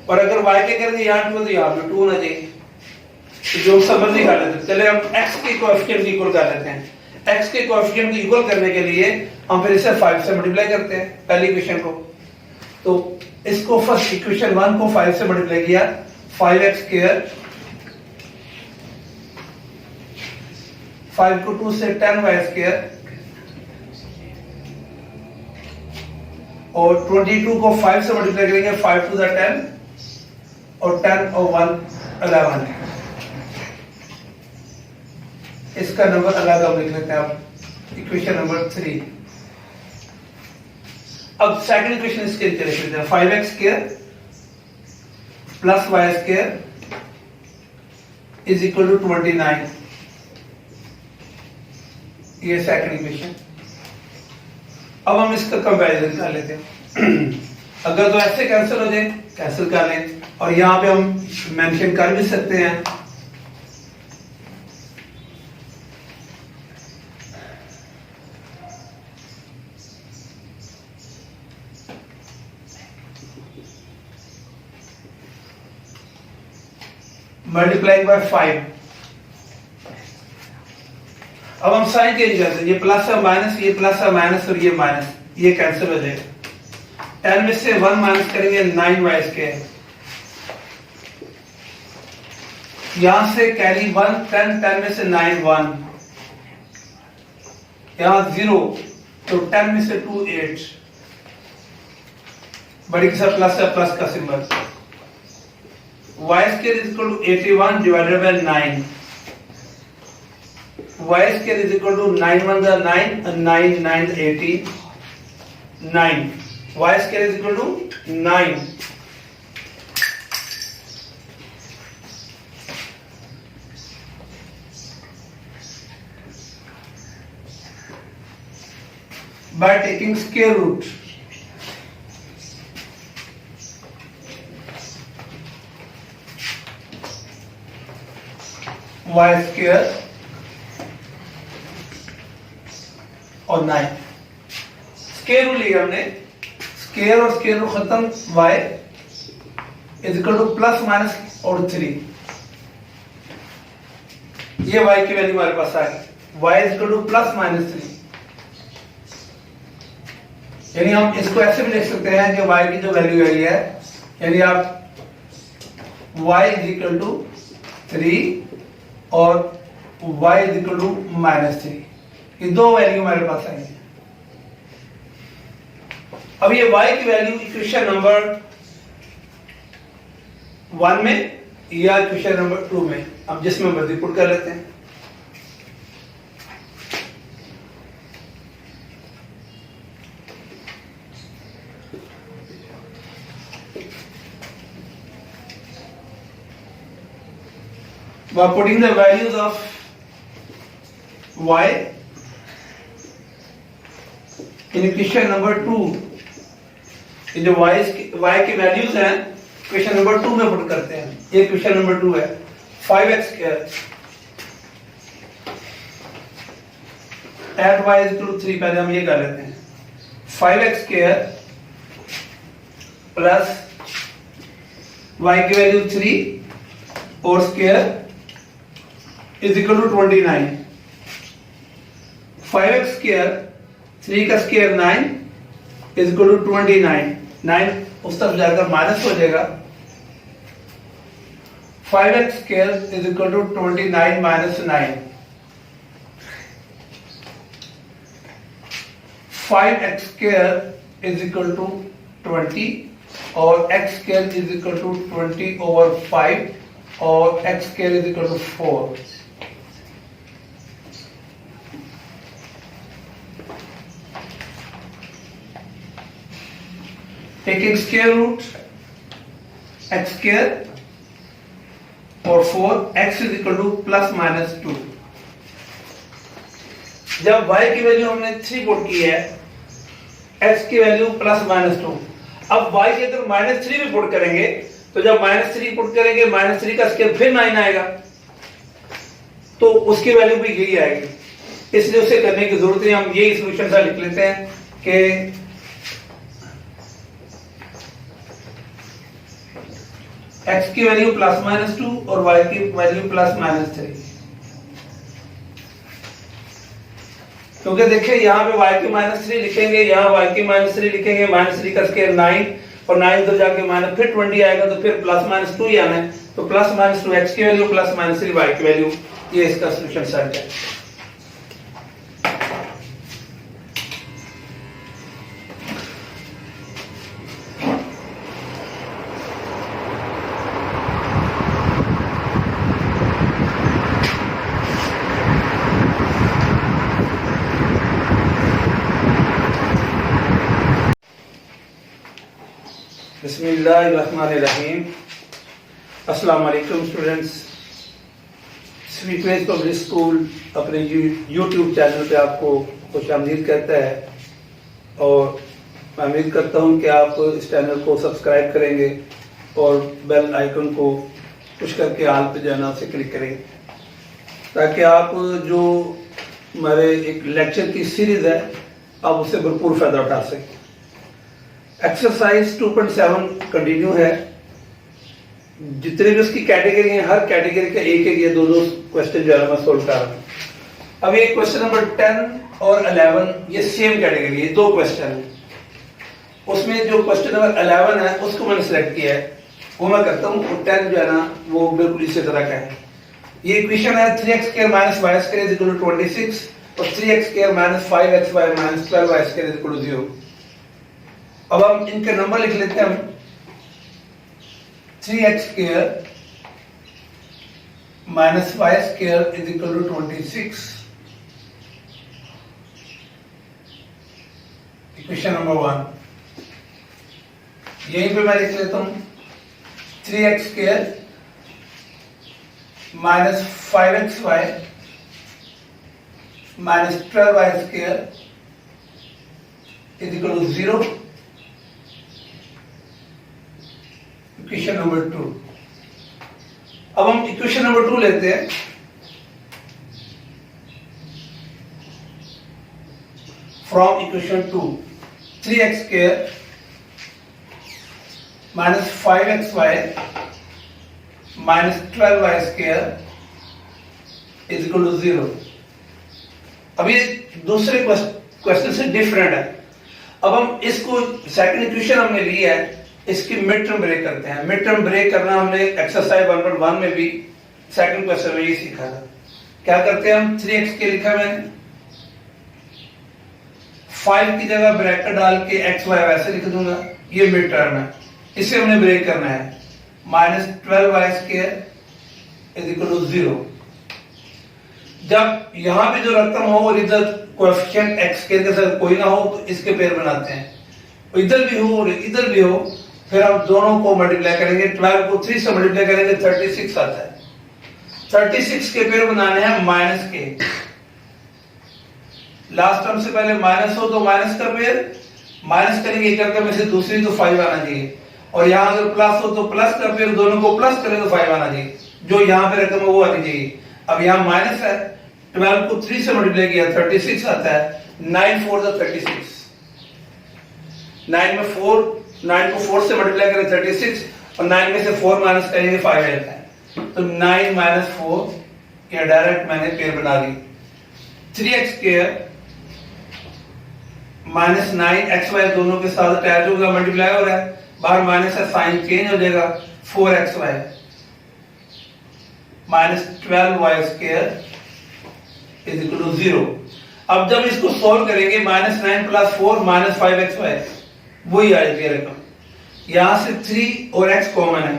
और अगर y के करेंगे यहाँ 2 है तो यहाँ भी 2 होना चाहिए। तो जो सा मर्जी कर लेते हैं। चले हम x के कोएफिशिएंट इक्वल कर लेते हैं। x के कोएफिशिएंट इक्वल करने के लिए हम फिर इसे 5 से मल्टीप्लाई करते हैं पहली इक्वेशन को। तो इसको फर्स्ट इक्वेशन 1 को 5 से मल्टीप्लाई किया, 5x², 5 को 2 से 10y², और 22 को 5 से मल्टीप्लाई करेंगे, 5 to the 10, और 10 और 1 11। इसका नंबर अलग हम लिख लेते हैं। अब इक्वेशन नंबर 3। अब सेकंड इक्वेशन इसके नीचे लिख लेते हैं, 5x² + y² = 29। ये सेकंड इक्वेशन। अब हम इसका कंपैरिजन कर लेते हैं। अगर तो ऐसे कैंसिल हो जाए, कैंसिल कर लें, और यहां पे हम मेंशन कर भी सकते हैं। Multiplying by 5। अब हम साइन चेंज करते हैं, ये प्लस है माइनस, ये प्लस है माइनस, और ये माइनस, ये कैंसिल हो जाएगा। 10 में से 1 माइनस करेंगे 9y स्क्वायर, यहां से कैरी 1, 10 में से 9 1, यहां 0, तो 10 में से 2 8, बड़ी के साथ प्लस है, प्लस का symbol, y square is equal to 81 divided by 9, y square is equal to 9 1 the 9 and 9 9 18 9, y square is equal to 9. By taking square root, y square और 9 स्क्वायर रूट लिया हमने, स्क्वायर और square root खत्म, y is equal to plus minus और 3, ये y की value हमारे पास आ गई, y is equal to plus minus 3, यानी हम इसको ऐसे भी लिख सकते हैं कि y की जो वैल्यू आई है, यानी आप y इज इक्वल टू 3 और y इज इक्वल टू -3, ये दो वैल्यू हमारे पास आई है। अब ये y की वैल्यू इक्वेशन नंबर 1 में या इक्वेशन नंबर 2 में, अब जिसमें मर्जी पुट कर लेते हैं। By putting the values of y in equation number 2, ये जो y की वैल्यूज हैं इक्वेशन नंबर 2 में पुट करते हैं। ये इक्वेशन नंबर 2 है, 5x square at y is equal to 3, पहले हम ये कर लेते हैं, 5x स्क्वायर प्लस y की वैल्यू 3 और square is equal to 29, 5x square 3 का स्क्वायर 9 इज इक्वल टू 29, 9 उस तरफ जाकर माइनस हो जाएगा, 5x square is equal to 29 minus 9, 5x square is equal to 20 और x square is equal to 20 over 5 और x square is equal to 4। Taking square root x square और 4, x is equal to plus minus 2। जब y की value हमने 3 put की है, x की value plus minus 2, अब y के अंदर -3 भी पुट करेंगे, तो जब -3 पुट करेंगे -3 का स्क्वायर फिर 9 आएगा, तो उसकी वैल्यू भी यही आएगी, इसलिए उसे करने की जरूरत नहीं, हम यही सॉल्यूशन सा लिख लेते हैं कि x की वैल्यू प्लस माइनस 2 और y की वैल्यू प्लस माइनस 3, क्योंकि देखिए यहाँ पे y की -3 लिखेंगे, यहाँ y की -3 लिखेंगे, -3 का स्क्वायर 9 और 9 तो जाके माइनस फिर 20 आएगा, तो फिर प्लस माइनस 2 ही आना है, तो प्लस माइनस 2 x की वैल्यू प्लस माइनस 3 y की वैल्यू, ये इसका सॉल्यूशन सेट है। बिस्मिल्लाहिर्रहमानिर्रहीम। अस्सलाम वालेकुम स्टूडेंट्स, स्वीटवेज पब्लिक स्कूल अपने यूट्यूब चैनल पे आपको खुशामदीद कहता है और मैं उम्मीद करता हूँ कि आप इस चैनल को सब्सक्राइब करेंगे और बेल आइकन को पुश करके आल पे जाना उसे क्लिक करेंगे, ताकि आप जो हमारे एक लेक्चर की सीरीज़ है आप उससे भरपूर फ़ायदा उठा सकें। एक्सरसाइज 2.7 कंटिन्यू है, जितने भी उसकी कैटेगरी हैं हर कैटेगरी का एक एक या दो क्वेश्चन जो है मैं सोल्व कर रहा हूँ। अब ये क्वेश्चन नंबर 10 और 11 ये सेम कैटेगरी है, दो क्वेश्चन है। उसमें जो क्वेश्चन नंबर 11 है उसको मैंने सिलेक्ट किया है, वो मैं करता हूँ। 10 जो है ना वो बिल्कुल इसी तरह का है। ये इक्वेशन है 3x² - y² = 26 और 3x² - 5xy - 12y² = 0। अब हम इनके नंबर लिख लेते हैं। हम 3x² - y² = 26, इक्वेशन नंबर 1। यहीं पे मैं लिख लेता हूं 3x² - 5xy - 12y² = 0, equation number 2। अब हम इक्वेशन नंबर 2 लेते हैं। From equation 2 3x² - 5xy - 12y² = 0। अब ये दूसरे क्वेश्चन से डिफरेंट है। अब हम इसको सेकंड इक्वेशन हमने ली है, इसकी मिड टर्म ब्रेक करते हैं। मिड टर्म ब्रेक करना हमने एक्सरसाइज 1.1 में भी सेकंड क्वेश्चन में ये सीखा था। क्या करते हैं हम, 3x लिखा मैंने, 5 की जगह ब्रैकेट डाल के x y वैसे लिख दूंगा, ये मिड टर्म है, इसे हमने ब्रेक करना है। -12y² = 0। जब यहां पे जो रकम हो और इधर कोएफिशिएंट x² के साथ कोई ना हो तो इसके पेयर बनाते हैं, इधर भी हो और इधर भी हो, फिर हम दोनों को मल्टीप्लाई करेंगे। 12 को 3 से मल्टीप्लाई करेंगे 36 आता है। 36 के पेयर बनाने हैं माइनस के। लास्ट टर्म से पहले माइनस हो तो माइनस का पेयर, माइनस करेंगे एक अंक में से दूसरी तो 5 आना चाहिए, और यहां अगर प्लस हो तो प्लस का पेयर, दोनों को प्लस करें तो 5 आना चाहिए, जो यहां पे रकम है वो आनी चाहिए। अब यहां माइनस है, 12 को 3 से मल्टीप्लाई किया 36 आता है। 9 4 = 36, 9 में 4, 9 को 4 से मल्टीप्लाई करें 36 और 9 में से 4 माइनस करेंगे 5 आता है। तो 9 - 4 या डायरेक्ट मैंने पेयर बना दी। 3x² -9xy दोनों के साथ अटैच होगा, मल्टीप्लाई हो रहा है, बाहर माइनस है, साइन चेंज हो जाएगा। 4xy - 12y² = 0। अब जब इसको सॉल्व करेंगे -9 + 4 - 5xy वही आ जाएगी रकम। यहां से 3 और x कॉमन है,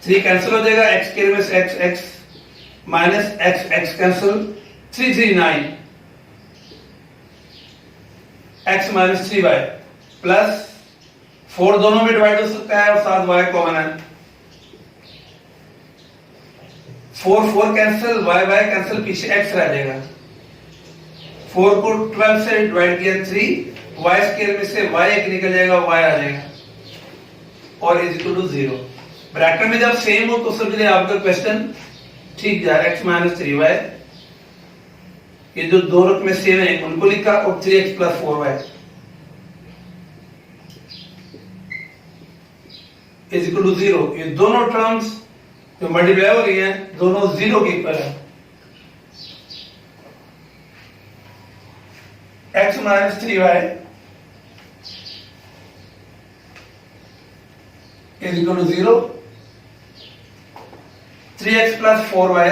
3 कैंसिल हो जाएगा, x² में से x minus x cancel, 3 3 9, x - 3y plus 4 दोनों में डिवाइड हो सकता है और साथ y कॉमन है। 4 4 कैंसिल, y कैंसिल, पीछे x रह जाएगा। 4 को 12 से डिवाइड किया 3, y² में से y एक निकल जाएगा, y आ जाएगा और = 0। ब्रैकेट में जब सेम हो तो समझ लें आपका क्वेश्चन ठीक जा रहा है। x - 3y, ये जो दो रकमें सेम है उनको लिखा, और 3x + 4y = 0। ये दोनों टर्म्स जो मल्टीप्लाई हो रही हैं दोनों 0 के इक्वल है। x - 3y = 0, 3x + 4y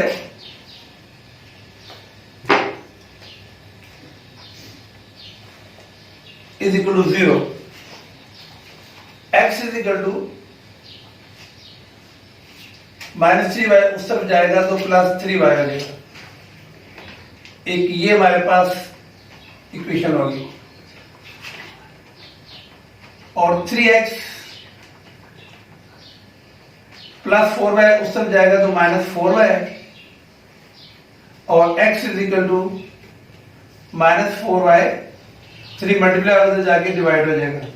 = 0। x -3y उस तरफ जाएगा तो +3y आ जाएगा। एक ये हमारे पास इक्वेशन होगी, और 3x + 4y उस तरफ जाएगा तो -4y, और x -4y, 3 मल्टीप्लाई होकर जाके डिवाइड हो जाएगा।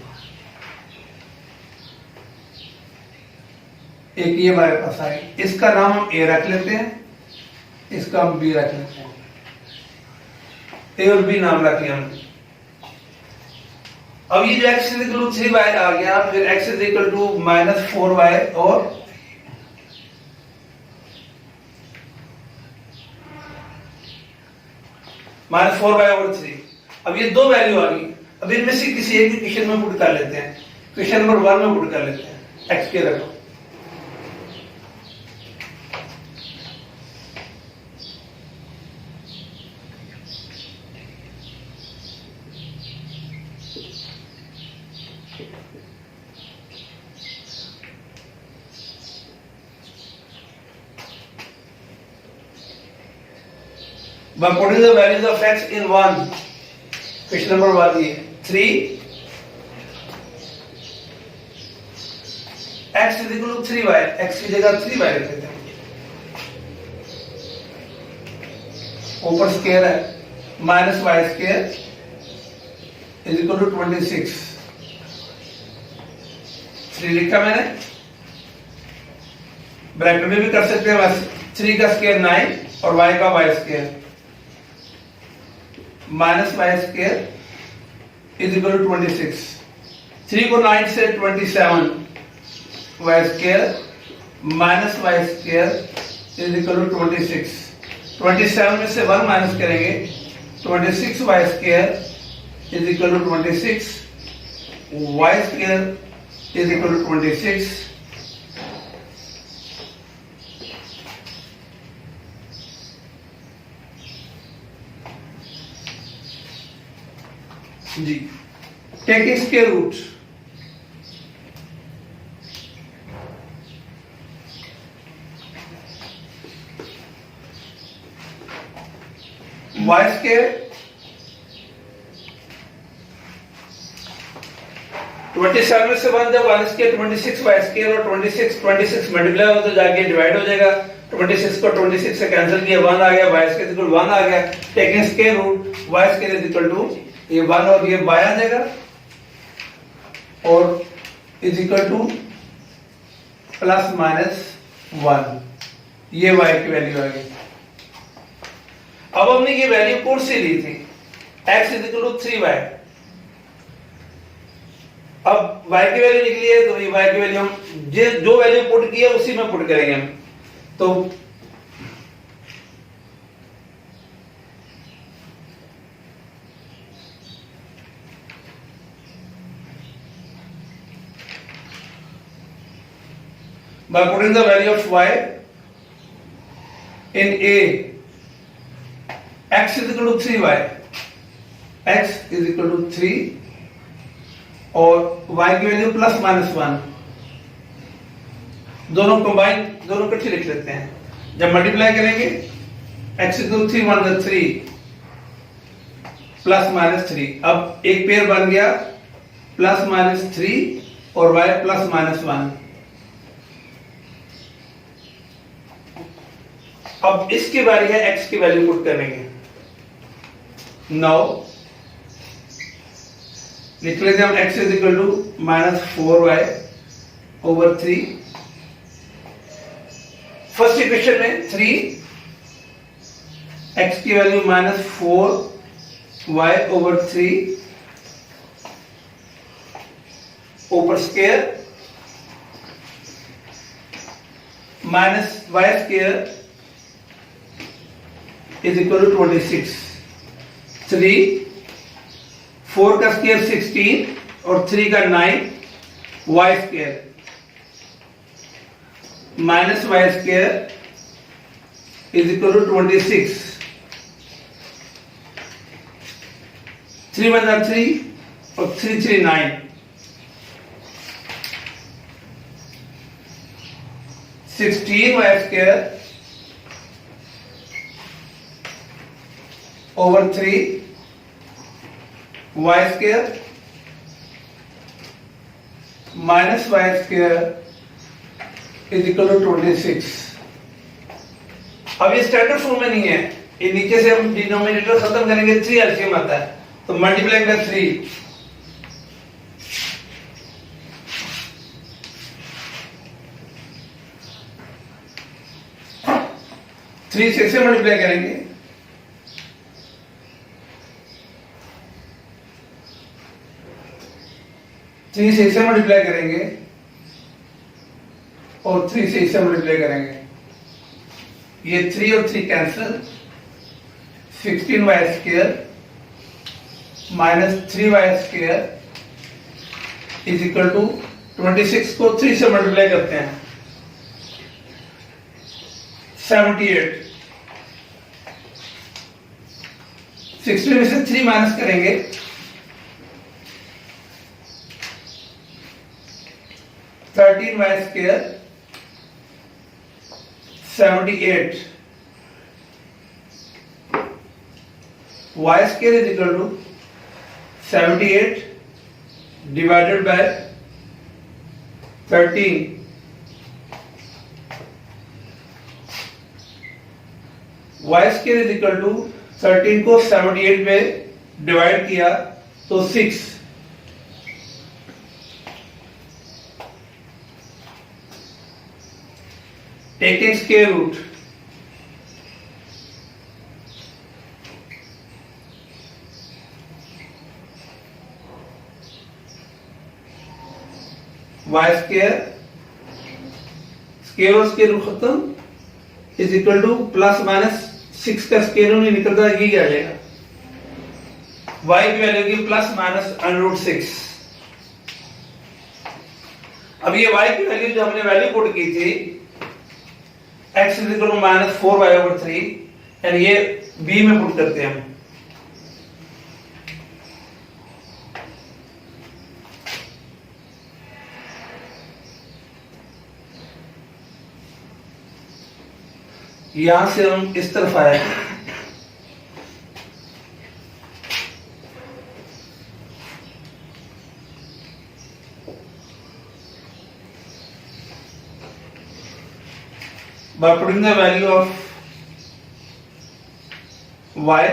एक ये हमारे पास आए, इसका नाम हम a रख लेते हैं, इसका हम b रख लेते हैं। a और b नाम रख लिया हमने। अब ये जो x = 3y आ गया, फिर x = -4y और -4y/3। अब ये दो वैल्यू आ गई, अब इनमें से किसी एक इक्वेशन में पुट कर लेते हैं, क्वेश्चन नंबर 1 में पुट कर लेते हैं, एक्स के रखो। By putting the values of x in 1, question number 1 is 3, x is equal to 3y, x की जगह 3y रख देते हैं, ऊपर स्क्वायर है, minus y square is equal to 26, 3 लिखा मैंने, ब्रैकेट में भी कर सकते हैं, 3 का स्क्वायर 9 और y का y square minus y square is equal to 26, 3 को 9 से 27 y square minus y square is equal to 26, 27 में से 1 माइनस करेंगे, 26 y square is equal to 26, y square is equal to 26, जी taking square root, y square 27 में से 1 जब Y square 26 y square और 26 मल्टीप्लाई हो तो जाके डिवाइड हो जाएगा, 26 को 26 से कैंसिल किया, 1 आ गया, वाई स्क्वायर इक्वल 1 आ गया, taking square root y square is equal to ये 1 और ये बाय आ जाएगा और is equal to plus minus 1, ये y की वैल्यू आ गई। अब हमने ये वैल्यू कौन सी ली थी, x is equal to 3y, अब y की वैल्यू निकली है तो ये y की वैल्यू हम जो वैल्यू पुट की है उसी में पुट करेंगे हम, तो by putting the value of y in a, x is equal to 3y, x is equal to 3 और y की वैल्यू प्लस माइनस 1, दोनों कंबाइन, दोनों इकट्ठे लिख लेते हैं, जब मल्टीप्लाई करेंगे x equal to 3 1 3 plus minus 3, अब एक पेयर बन गया प्लस माइनस 3 और y प्लस माइनस 1। अब इसकी बारी है x की वैल्यू पुट करेंगे, 9 लिख लेते हैं हम, x is equal to minus 4y over 3, first equation में 3, x की वैल्यू माइनस 4y ओवर 3 ऊपर square minus y square is equal to 26, 3, 4 का स्क्वायर 16 और 3 का 9, y square minus y square is equal to 26, 3 1 3 और 3 3 9, 16 y square over 3 y square minus y square is equal to 26। अब ये standard form में नहीं है, ये नीचे से हम डिनोमिनेटर खत्म करेंगे, 3 एलसीएम आता है तो मल्टीप्लाई बाय 3, 3 6 से मल्टीप्लाई करेंगे, 3 से इसे मल्टीप्लाई करेंगे और 3 से इसे मल्टीप्लाई करेंगे, ये 3 और 3 cancel, 16 y square minus 3y² is equal to 26 को 3 से मल्टीप्लाई करते हैं 78। 60 में से 3 माइनस करेंगे 13y² 78 y² is equal to 78 divided by 13। y² is equal to 13 को 78 पे डिवाइड किया तो 6। Taking square root y² square और स्क्वायर रूट खत्म is equal to plus minus 6 का स्क्वायर रूट नहीं निकलता, ये क्या आ जाएगा y की वैल्यू की प्लस माइनस √6। अब ये y की वैल्यू जो हमने वैल्यू पुट की थी x is equal to -4y/3 and ये b में पुट करते हैं हम। यहां से हम इस तरफ आए by putting the value of y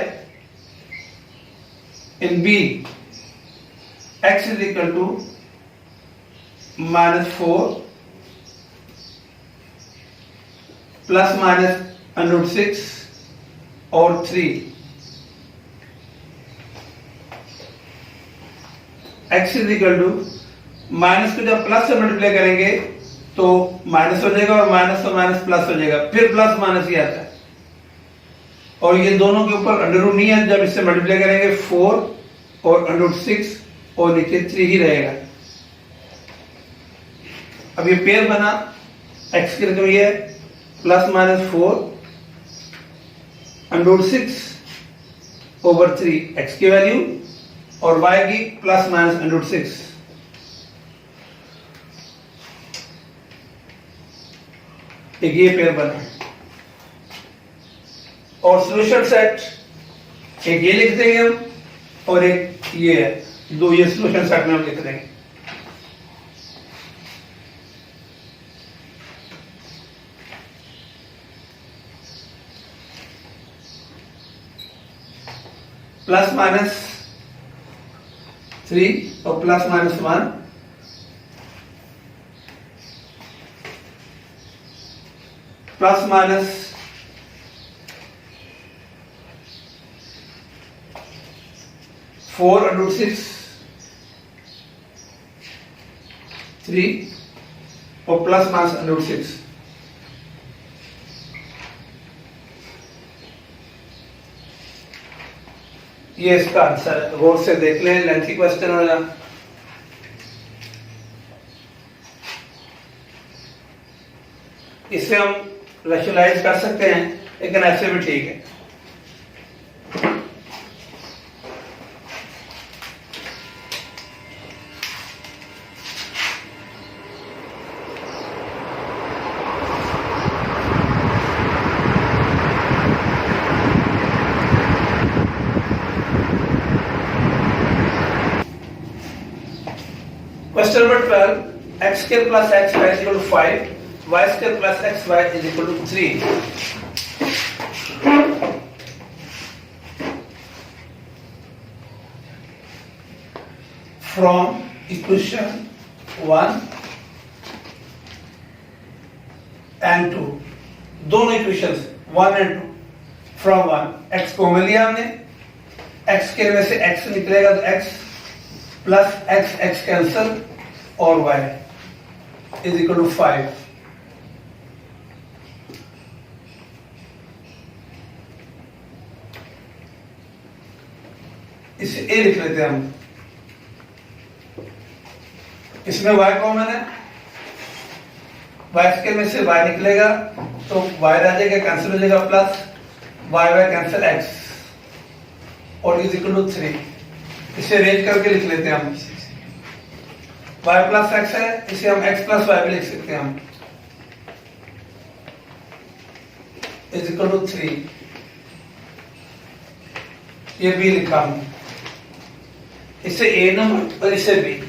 in b, x is equal to -4 plus minus √6 और 3। x is equal to minus को जब प्लस से मल्टीप्लाई करेंगे तो माइनस हो जाएगा और माइनस से माइनस प्लस हो जाएगा, फिर प्लस माइनस ही आता है और ये दोनों के ऊपर अंडर रूट नहीं है। जब इससे मल्टीप्लाई करेंगे 4 और √6 और नीचे 3 ही रहेगा। अब ये पेयर बना, x की रकम ये है प्लस माइनस 4 √6 ओवर 3 x की वैल्यू और y की प्लस माइनस √6। एक ये पेयर बना और सॉल्यूशन सेट एक ये लिख देंगे हम और एक ये है, दो ये सॉल्यूशन सेट में हम लिख देंगे। प्लस माइनस 3 और प्लस माइनस 1 प्लस माइनस 4 √6 3 और प्लस माइनस √6। ये इसका आंसर है, गौर से देख लें, लेंथी क्वेश्चन हो जाए। इसे हम रैशनलाइज कर सकते हैं लेकिन ऐसे भी ठीक है। Question number 12, x² plus xy is equal to 5, y² plus xy is equal to 3. From equation 1 and 2, दोनों इक्वेशंस 1 and 2, from 1 x को मिल लिया हमने, x के में से x निकलेगा तो x प्लस x कैंसल और y इज इक्वल टू 5। इसे ए लिख लेते हैं हम। इसमें y कॉमन है, y स्क्वायर में से y निकलेगा तो y आ जाएगा, कैंसिल हो जाएगा, प्लस y कैंसिल x और इज इक्वल टू 3। इसे अरेंज करके लिख लेते हैं हम। y प्लस x है, इसे हम x प्लस y भी लिख सकते हैं हम, इज इक्वल टू 3। ये b लिखा हमने, इसे a नंबर और इसे b।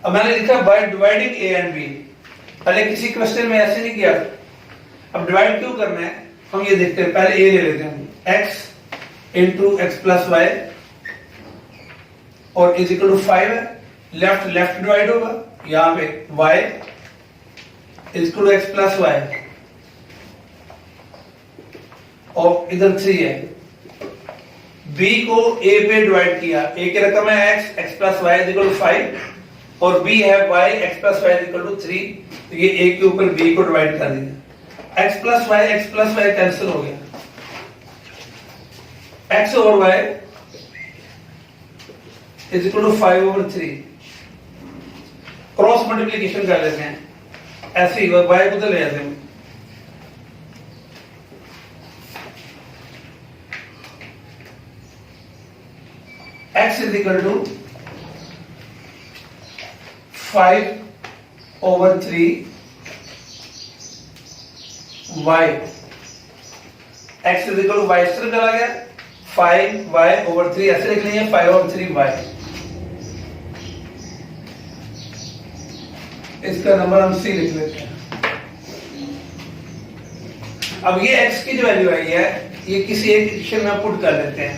अब मैंने लिखा by dividing a and b। पहले किसी क्वेश्चन में ऐसे नहीं किया। अब डिवाइड क्यों करना है हम ये देखते हैं। पहले a ले लेते हैं, x into x plus y और इज इक्वल टू 5 है। लेफ्ट लेफ्ट डिवाइड होगा, यहाँ पे y is equal to x plus y और इधर 3 है। b को a पे डिवाइड किया, a की रकम है x, x plus y is equal to 5 और b है y, x plus y equal to 3। तो ये a के ऊपर b को डिवाइड कर दिया। x प्लस वाई कैंसिल हो गया, x over y is equal to 5 over 3। Cross multiplication कर लेते हैं, ऐसे ही y को तो ले जाते हैं। x is equal to 5 over 3 y, x is equal to y इस तरह चला गया, 5y ओवर 3 ऐसे लिख लेंगे, 5 ओवर 3y। इसका नंबर हम c लिख लेते हैं। अब ये x की जो वैल्यू आई है ये किसी एक इक्वेशन में पुट कर लेते हैं।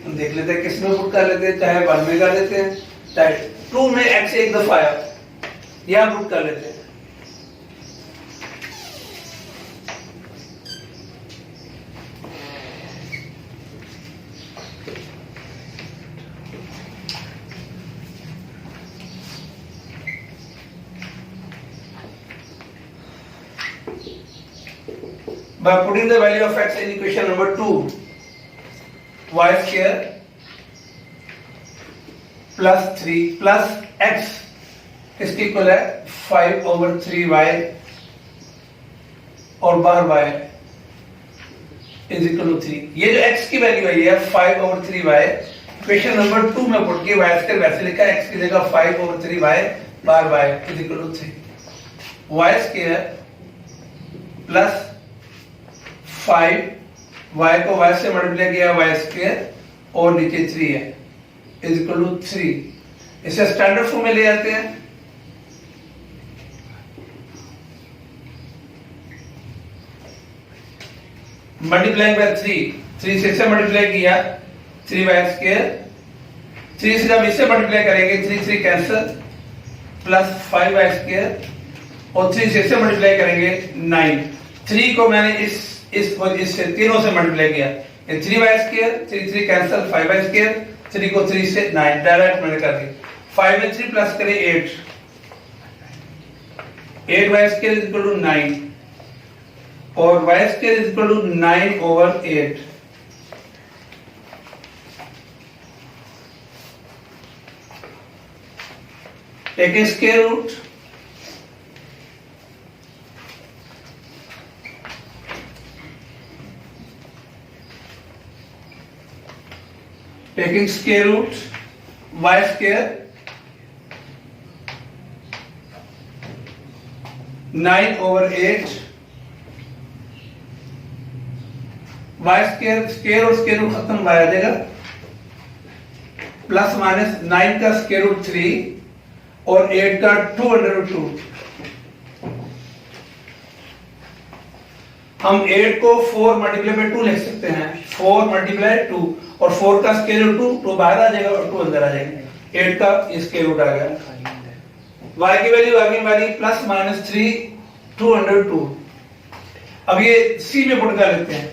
देख लेते हैं किस में पुट कर लेते हैं, चाहे 1 में कर लेते हैं, चाहे 2 में x एक दफा आया, यहां पुट कर लेते हैं। By putting the value of x in equation number 2, y square plus 3 plus x इसकी इक्वल है 5 ओवर 3y और बार y इज इक्वल टू 3। ये जो x की वैल्यू है ये 5 ओवर 3y, इक्वेशन नंबर 2 में पुट के y स्क्वायर वैसे लिखा है, x की जगह 5 ओवर 3y बार y is equal to 3। y square plus 5, y को y से मल्टीप्लाई किया y स्क्वायर और नीचे 3 है इज इक्वल टू 3। इसे स्टैंडर्ड फॉर्म में ले जाते हैं। मल्टीप्लाइंग बाय 3 से इसे मल्टीप्लाई किया 3y स्क्वायर, 3 से जब इसे मल्टीप्लाई करेंगे 3 कैंसिल, प्लस 5y स्क्वायर और 3 से इसे मल्टीप्लाई करेंगे 9। 3 को मैंने इससे तीनों से मल्टीप्लाई किया, ये 3y square, 3 cancel, 5y square, 3 को 3 से 9 डायरेक्ट मैंने कर दिया। 5 में 3 प्लस करें 8, 8y square is equal to 9 और y square is equal to 9 over 8। Taking square root, taking square root y square 9 over 8 y square, square और स्क्वायर रूट खत्म आ जाएगा, प्लस माइनस 9 का स्क्वायर रूट 3 और 8 का 2√2। हम 8 को 4 मल्टीप्लाई बाय 2 लिख सकते हैं, 4 मल्टीप्लाई 2 और 4 का स्क्वायर रूट 2 बाहर आ जाएगा और 2 अंदर आ जाएगा, 8 का स्क्वायर रूट आ गया। y की वैल्यू आ गई हमारी प्लस माइनस 3 202। अब ये c में पुट कर लेते हैं।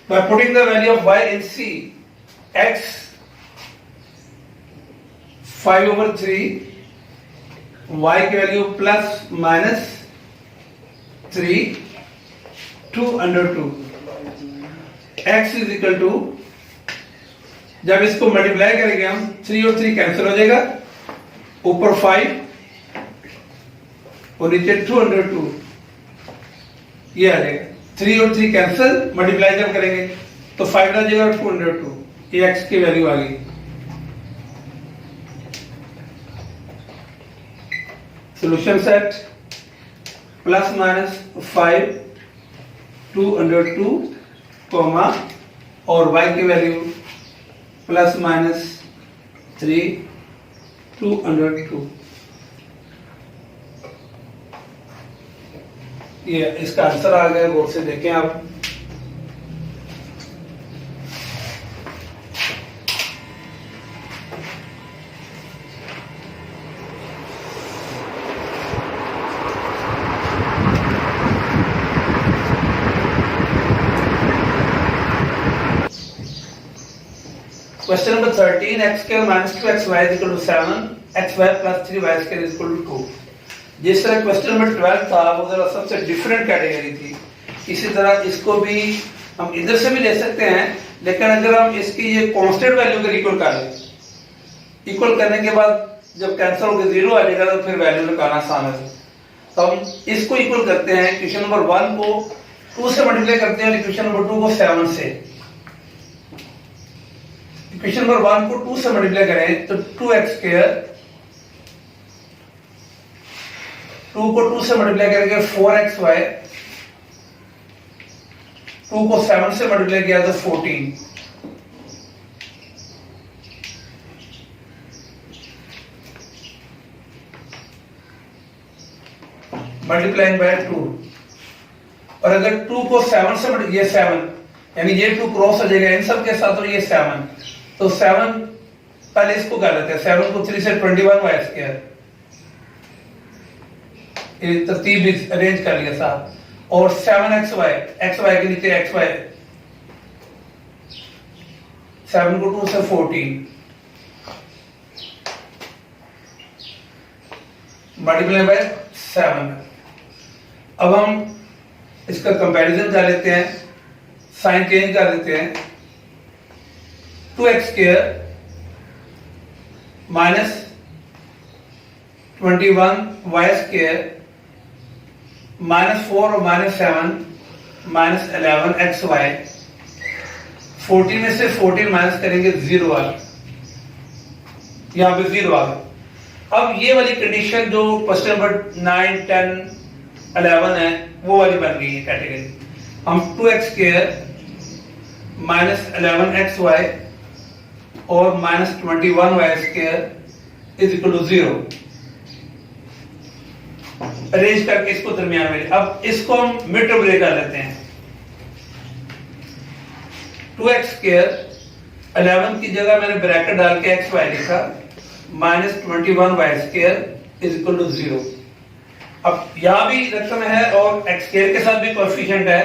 by putting the value of y in C, x 5/3, y की value plus minus 3 2/2, x is equal to, जब इसको मल्टीप्लाई करेंगे हम 3 और 3 कैंसिल हो जाएगा, ऊपर 5 और नीचे 2/2, ये आ जाएगा। 3 और 3 कैंसिल, मल्टीप्लाई जब करेंगे तो 5 आ जाएगा और 2/2, ये x की वैल्यू आ गई। Solution set plus minus 5 2/2 comma और y की वैल्यू प्लस माइनस 3 2/2, ये इसका आंसर आ गया। बोर्ड से देखें आप। क्वेश्चन नंबर 13, x स्क्वायर minus 2xy is equal to 7, xy plus 3y square is equal to 2। जिस तरह क्वेश्चन नंबर 12 था वो जरा सबसे डिफरेंट कैटेगरी थी, इसी तरह इसको भी हम इधर से भी ले सकते हैं, लेकिन अगर हम इसकी ये कांस्टेंट वैल्यू को इक्वल कर लें, इक्वल करने के बाद जब कैंसिल होकर 0 आ जाएगा तो फिर वैल्यू निकालना आसान है। तो हम इसको इक्वल करते हैं, क्वेश्चन नंबर 1 को 2 से मल्टीप्लाई करते हैं और क्वेश्चन नंबर 2 को 7 से। क्वेश्चन नंबर 1 को 2 से मल्टीप्लाई करें तो 2x स्क्वायर, 2 को 2 से मल्टीप्लाई करेंगे 4xy, 2 को 7 से मल्टीप्लाई किया तो 14, मल्टीप्लाइंग बाय 2। और अगर 2 को 7 से ये 7 यानी ये 2 क्रॉस हो जाएगा इन सब के साथ, और ये 7, तो 7 पहले इसको कर लेते हैं, 7 को 3 से 21y स्क्वायर, तरतीब भी अरेंज कर लिया साहब, और 7xy, xy के नीचे xy, 7 को 2 से 14, मल्टीप्लाई बाय 7। अब हम इसका कंपैरिजन कर लेते हैं, साइन चेंज कर देते हैं, 2x square minus 21y square minus 4 और माइनस 7 माइनस 11xy, 14 में से 14 माइनस करेंगे 0 आ गया, यहां पे 0 आ गया। अब ये वाली कंडीशन जो क्वेश्चन नंबर 9 10 11 है वो वाली बन गई है कैटेगरी। हम 2x स्क्वायर माइनस 11xy और minus 21y square is equal to 0 arrange करके इसको दरमियान में, अब इसको हम मिड टर्म ले कर लेते हैं। 2x स्क्वायर 11 की जगह मैंने ब्रैकेट डाल के xy लिखा, minus 21y square is equal to 0। अब यहां भी रकम है और x स्क्वायर के साथ भी कोएफिशिएंट है,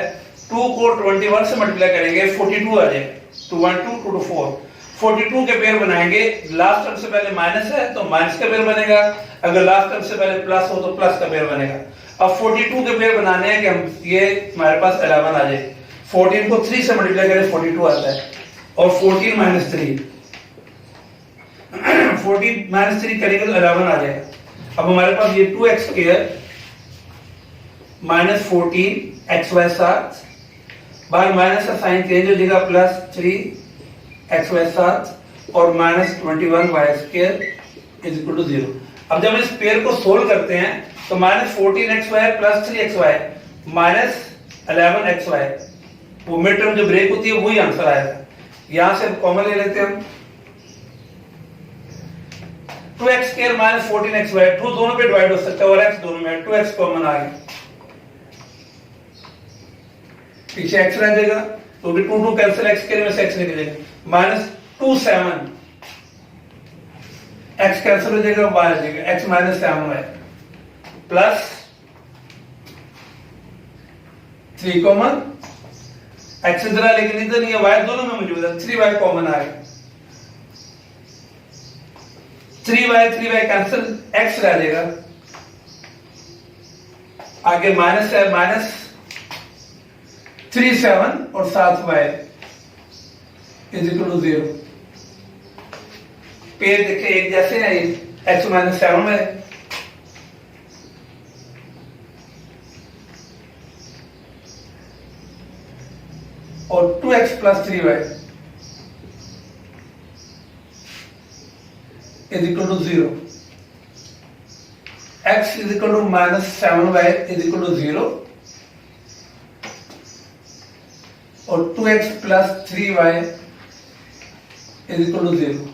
2 को 21 से मल्टीप्लाई करेंगे 42 आ जाएगा, 2 1 2 2 4, 42 के पेयर बनाएंगे, लास्ट टर्म से पहले माइनस है तो माइनस का पेयर बनेगा, अगर लास्ट टर्म से पहले प्लस हो तो प्लस का पेयर बनेगा। अब 42 के पेयर बनाने हैं कि हम ये हमारे पास 11 आ जाए, 14 को 3 से मल्टीप्लाई करें 42 आता है, और 14 माइनस 3 14 माइनस 3 करेंगे तो 11 आ जाएगा। अब हमारे पास ये 2x स्क्वायर माइनस 14 xy साथ, बाहर माइनस का साइन चेंज हो जाएगा, प्लस 3 xy साथ और minus 21y square is equal to 0। अब जब इस पेयर को सोल्व करते हैं तो minus 14xy plus 3xy minus 11xy, वो मिड टर्म जो ब्रेक होती है वही आंसर आएगा। यहां से कॉमन ले लेते हैं हम, 2x स्क्वायर माइनस 14xy, 2 दोनों पे डिवाइड हो सकता है और x दोनों में, 2x कॉमन आ गया, पीछे x रह जाएगा तो 2 कैंसिल, x स्क्वायर में से x निकल जाएगा, माइनस 2 7 x कैंसिल हो जाएगा, y आ जाएगा, x minus 7y plus 3 common x इधर है लेकिन इधर नहीं है, वाई दोनों में मौजूद है, 3y कॉमन आ गया, 3y कैंसिल, x रह जाएगा, आगे माइनस है, माइनस 3 7 और 7y is equal to 0। Page देखिए एक जैसे है, x माइनस 7 है और 2x plus 3y is equal to 0, x is equal to minus 7y is equal to 0 और 2x plus 3y is equal to 0,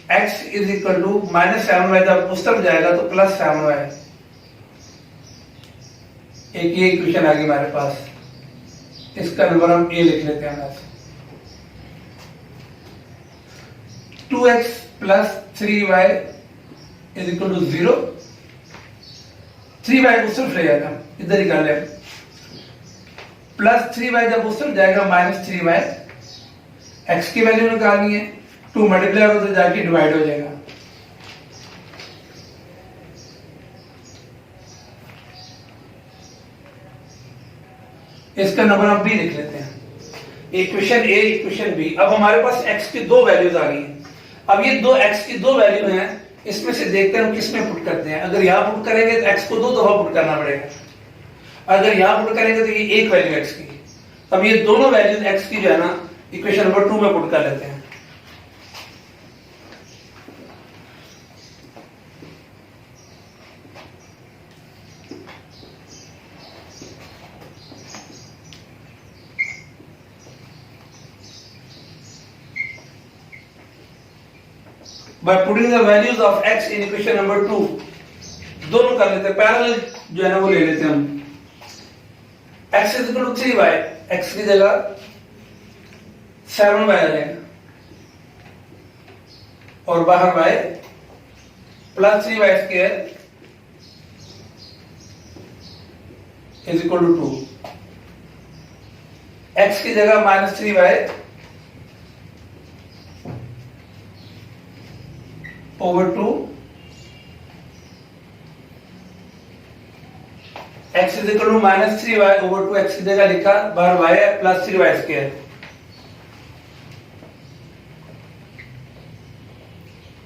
x is equal to minus 7y जब उस तरफ जाएगा तो प्लस 7y, एक ये इक्वेशन आ गई हमारे पास, इसका नंबर हम a लिख लेते हैं, 2x plus 3y is equal to 0, 3y उस तरफ ले जाएगा, इधर निकाल ले, प्लस 3y जब उस तरफ जाएगा माइनस 3y, x की वैल्यू निकालनी है, 2 मल्टीप्लाई होगा तो जाके डिवाइड हो जाएगा, इसका नंबर हम b लिख लेते हैं, इक्वेशन a इक्वेशन b। अब हमारे पास x की दो वैल्यूज आ गई हैं, अब ये दो x की दो वैल्यू हैं, इसमें से देखते हैं हम किस में पुट करते हैं। अगर यहां पुट करेंगे तो x को दो दफा पुट करना पड़ेगा, अगर यहां पुट करेंगे तो ये एक वैल्यू x की, अब ये दोनों वैल्यूज x की जो है ना इक्वेशन नंबर 2 में पुट कर लेते हैं। By putting the values of x in equation number 2, दोनों कर लेते हैं, पैरेलल जो है ना वो ले लेते हैं हम, x is equal to 3y, x की जगह 7y आ जाएगा और बाहर y plus 3y square is equal to 2, x की जगह minus 3y over 2, x is equal to minus 3y over 2, x की जगह लिखा, बाहर y है plus 3y square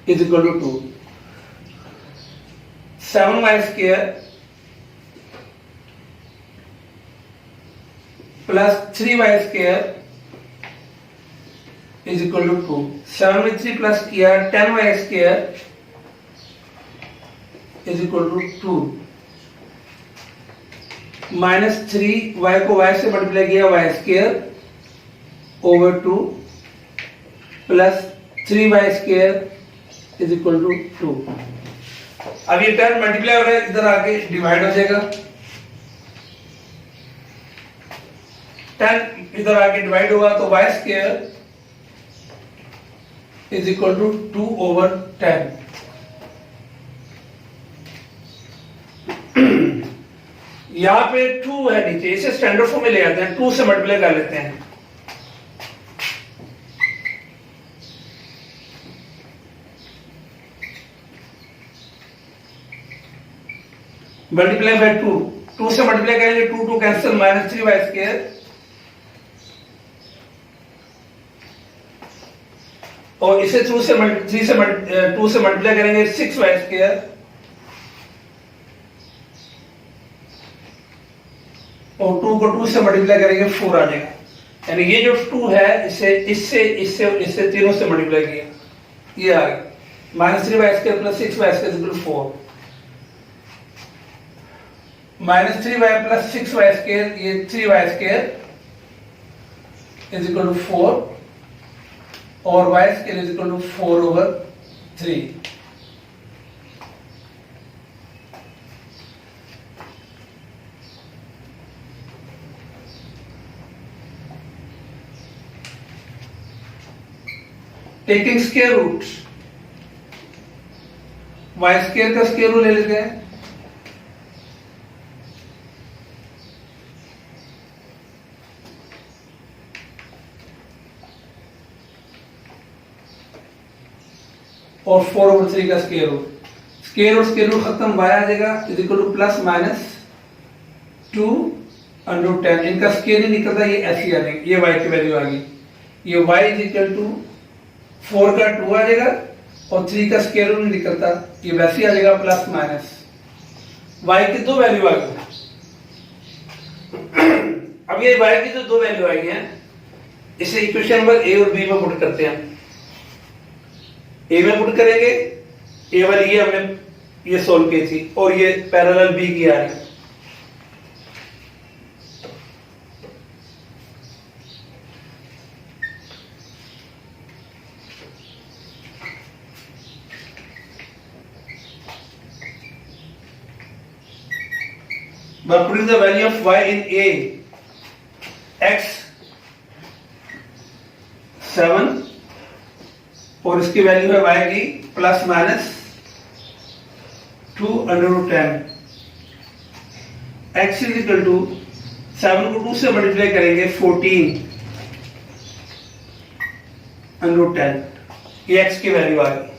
is equal to 2, 7y square plus 3y square is equal to 2, 7 में 3 plus किया, 10y square is equal to 2, minus 3y को y से multiply किया, y square over 2 plus 3y square is equal to 2। अब ये term multiply हो रहा है, इधर आके डिवाइड हो जाएगा, 10 इधर आके डिवाइड होगा तो y square is equal to 2 over 10। यहां पे 2 है नीचे, इसे स्टैंडर्ड फॉर्म में ले आते हैं, 2 से मल्टीप्लाई कर लेते हैं, मल्टीप्लाई बाय 2, 2 से मल्टीप्लाई करेंगे 2 2 कैंसिल, माइनस 3y स्क्वायर और इसे 2 से मल्टीप्लाई करेंगे 6y स्क्वायर और 2 को 2 से मल्टीप्लाई करेंगे 4 आ जाएगा, यानी ये जो 2 है इससे तीनों से मल्टीप्लाई किया, ये आ गया minus 3y square plus 6y square equal 4, minus 3y plus 6y square, ये 3y square is equal to 4 और y square is equal to 4 over 3। Taking square root, y square का स्क्वायर रूट ले लेते हैं, और 4/3 का स्क्वायर रूट, स्क्वायर और square root खत्म, y आ जाएगा is equal to plus minus 2√10, इनका स्क्वायर नहीं निकलता, ये ऐसी आ जाएगी, ये y की वैल्यू आ गई, ये y इज इक्वल टू 4 का 2 आ जाएगा और 3 का स्क्वायर रूट नहीं निकलता, ये वैसे ही आ जाएगा प्लस माइनस, y की दो वैल्यू आ गई। अब ये y की जो दो वैल्यू आई हैं, इसे इक्वेशन नंबर ए और बी में पुट करते हैं। ए में पुट करेंगे, ए वाली ये हमने ये सोल्व की थी और ये पैरेलल बी की आ रही है। By putting the value of y in a, x 7 और इसकी वैल्यू है y की plus minus 2√10, x is equal to 7 को 2 से मल्टीप्लाई करेंगे 14√10, ये x की वैल्यू आ गई।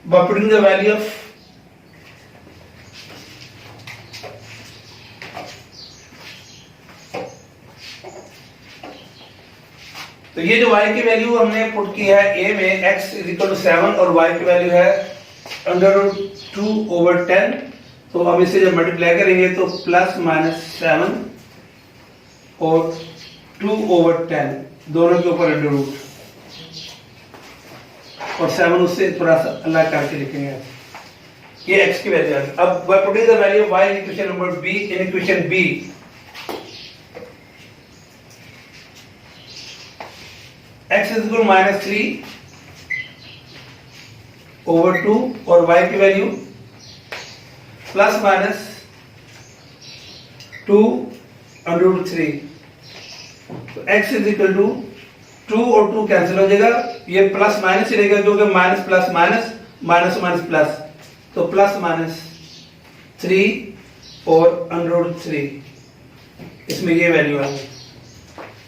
By putting the value of तो ये जो y की वैल्यू हमने पुट की है a में, x इज इक्वल टू 7 और y की वैल्यू है √2/10, तो हम इसे जब मल्टीप्लाई करेंगे तो प्लस माइनस 7 और 2/10 दोनों के ऊपर अंडर रूट और 7 उससे थोड़ा सा अलग करके लिखेंगे, ये x की वैल्यू है। अब by putting the value of y in equation number b, in equation b x is equal to -3/2 और y की वैल्यू प्लस माइनस 2√3, तो x इज इक्वल टू 2 और 2 कैंसिल हो जाएगा, ये प्लस माइनस ही रहेगा क्योंकि minus plus minus minus minus plus, तो प्लस माइनस 3 और √3, इसमें ये वैल्यू आ गई।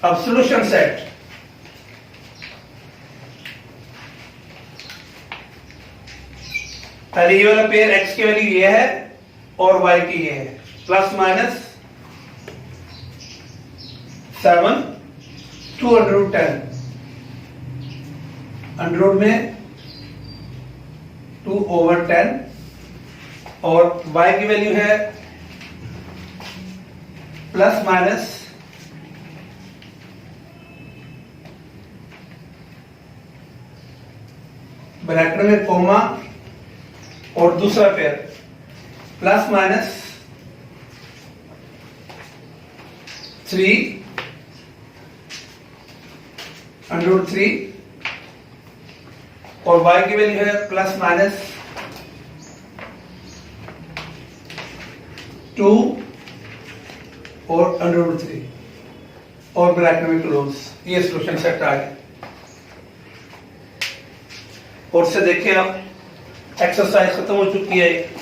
अब सॉल्यूशन सेट, पहले ये वाला पेयर x की वैल्यू ये है और y की ये है, प्लस माइनस 7 2/10, अंडर रूट में 2/10 और y की वैल्यू है प्लस माइनस ब्रैकेट में कोमा और दूसरा पेयर प्लस माइनस 3√3 और y की वैल्यू है प्लस माइनस 2 और √3 और ब्रैकेट में क्लोज, ये सॉल्यूशन सेट आ गया। और से देखें आप एक्सरसाइज खत्म हो चुकी है।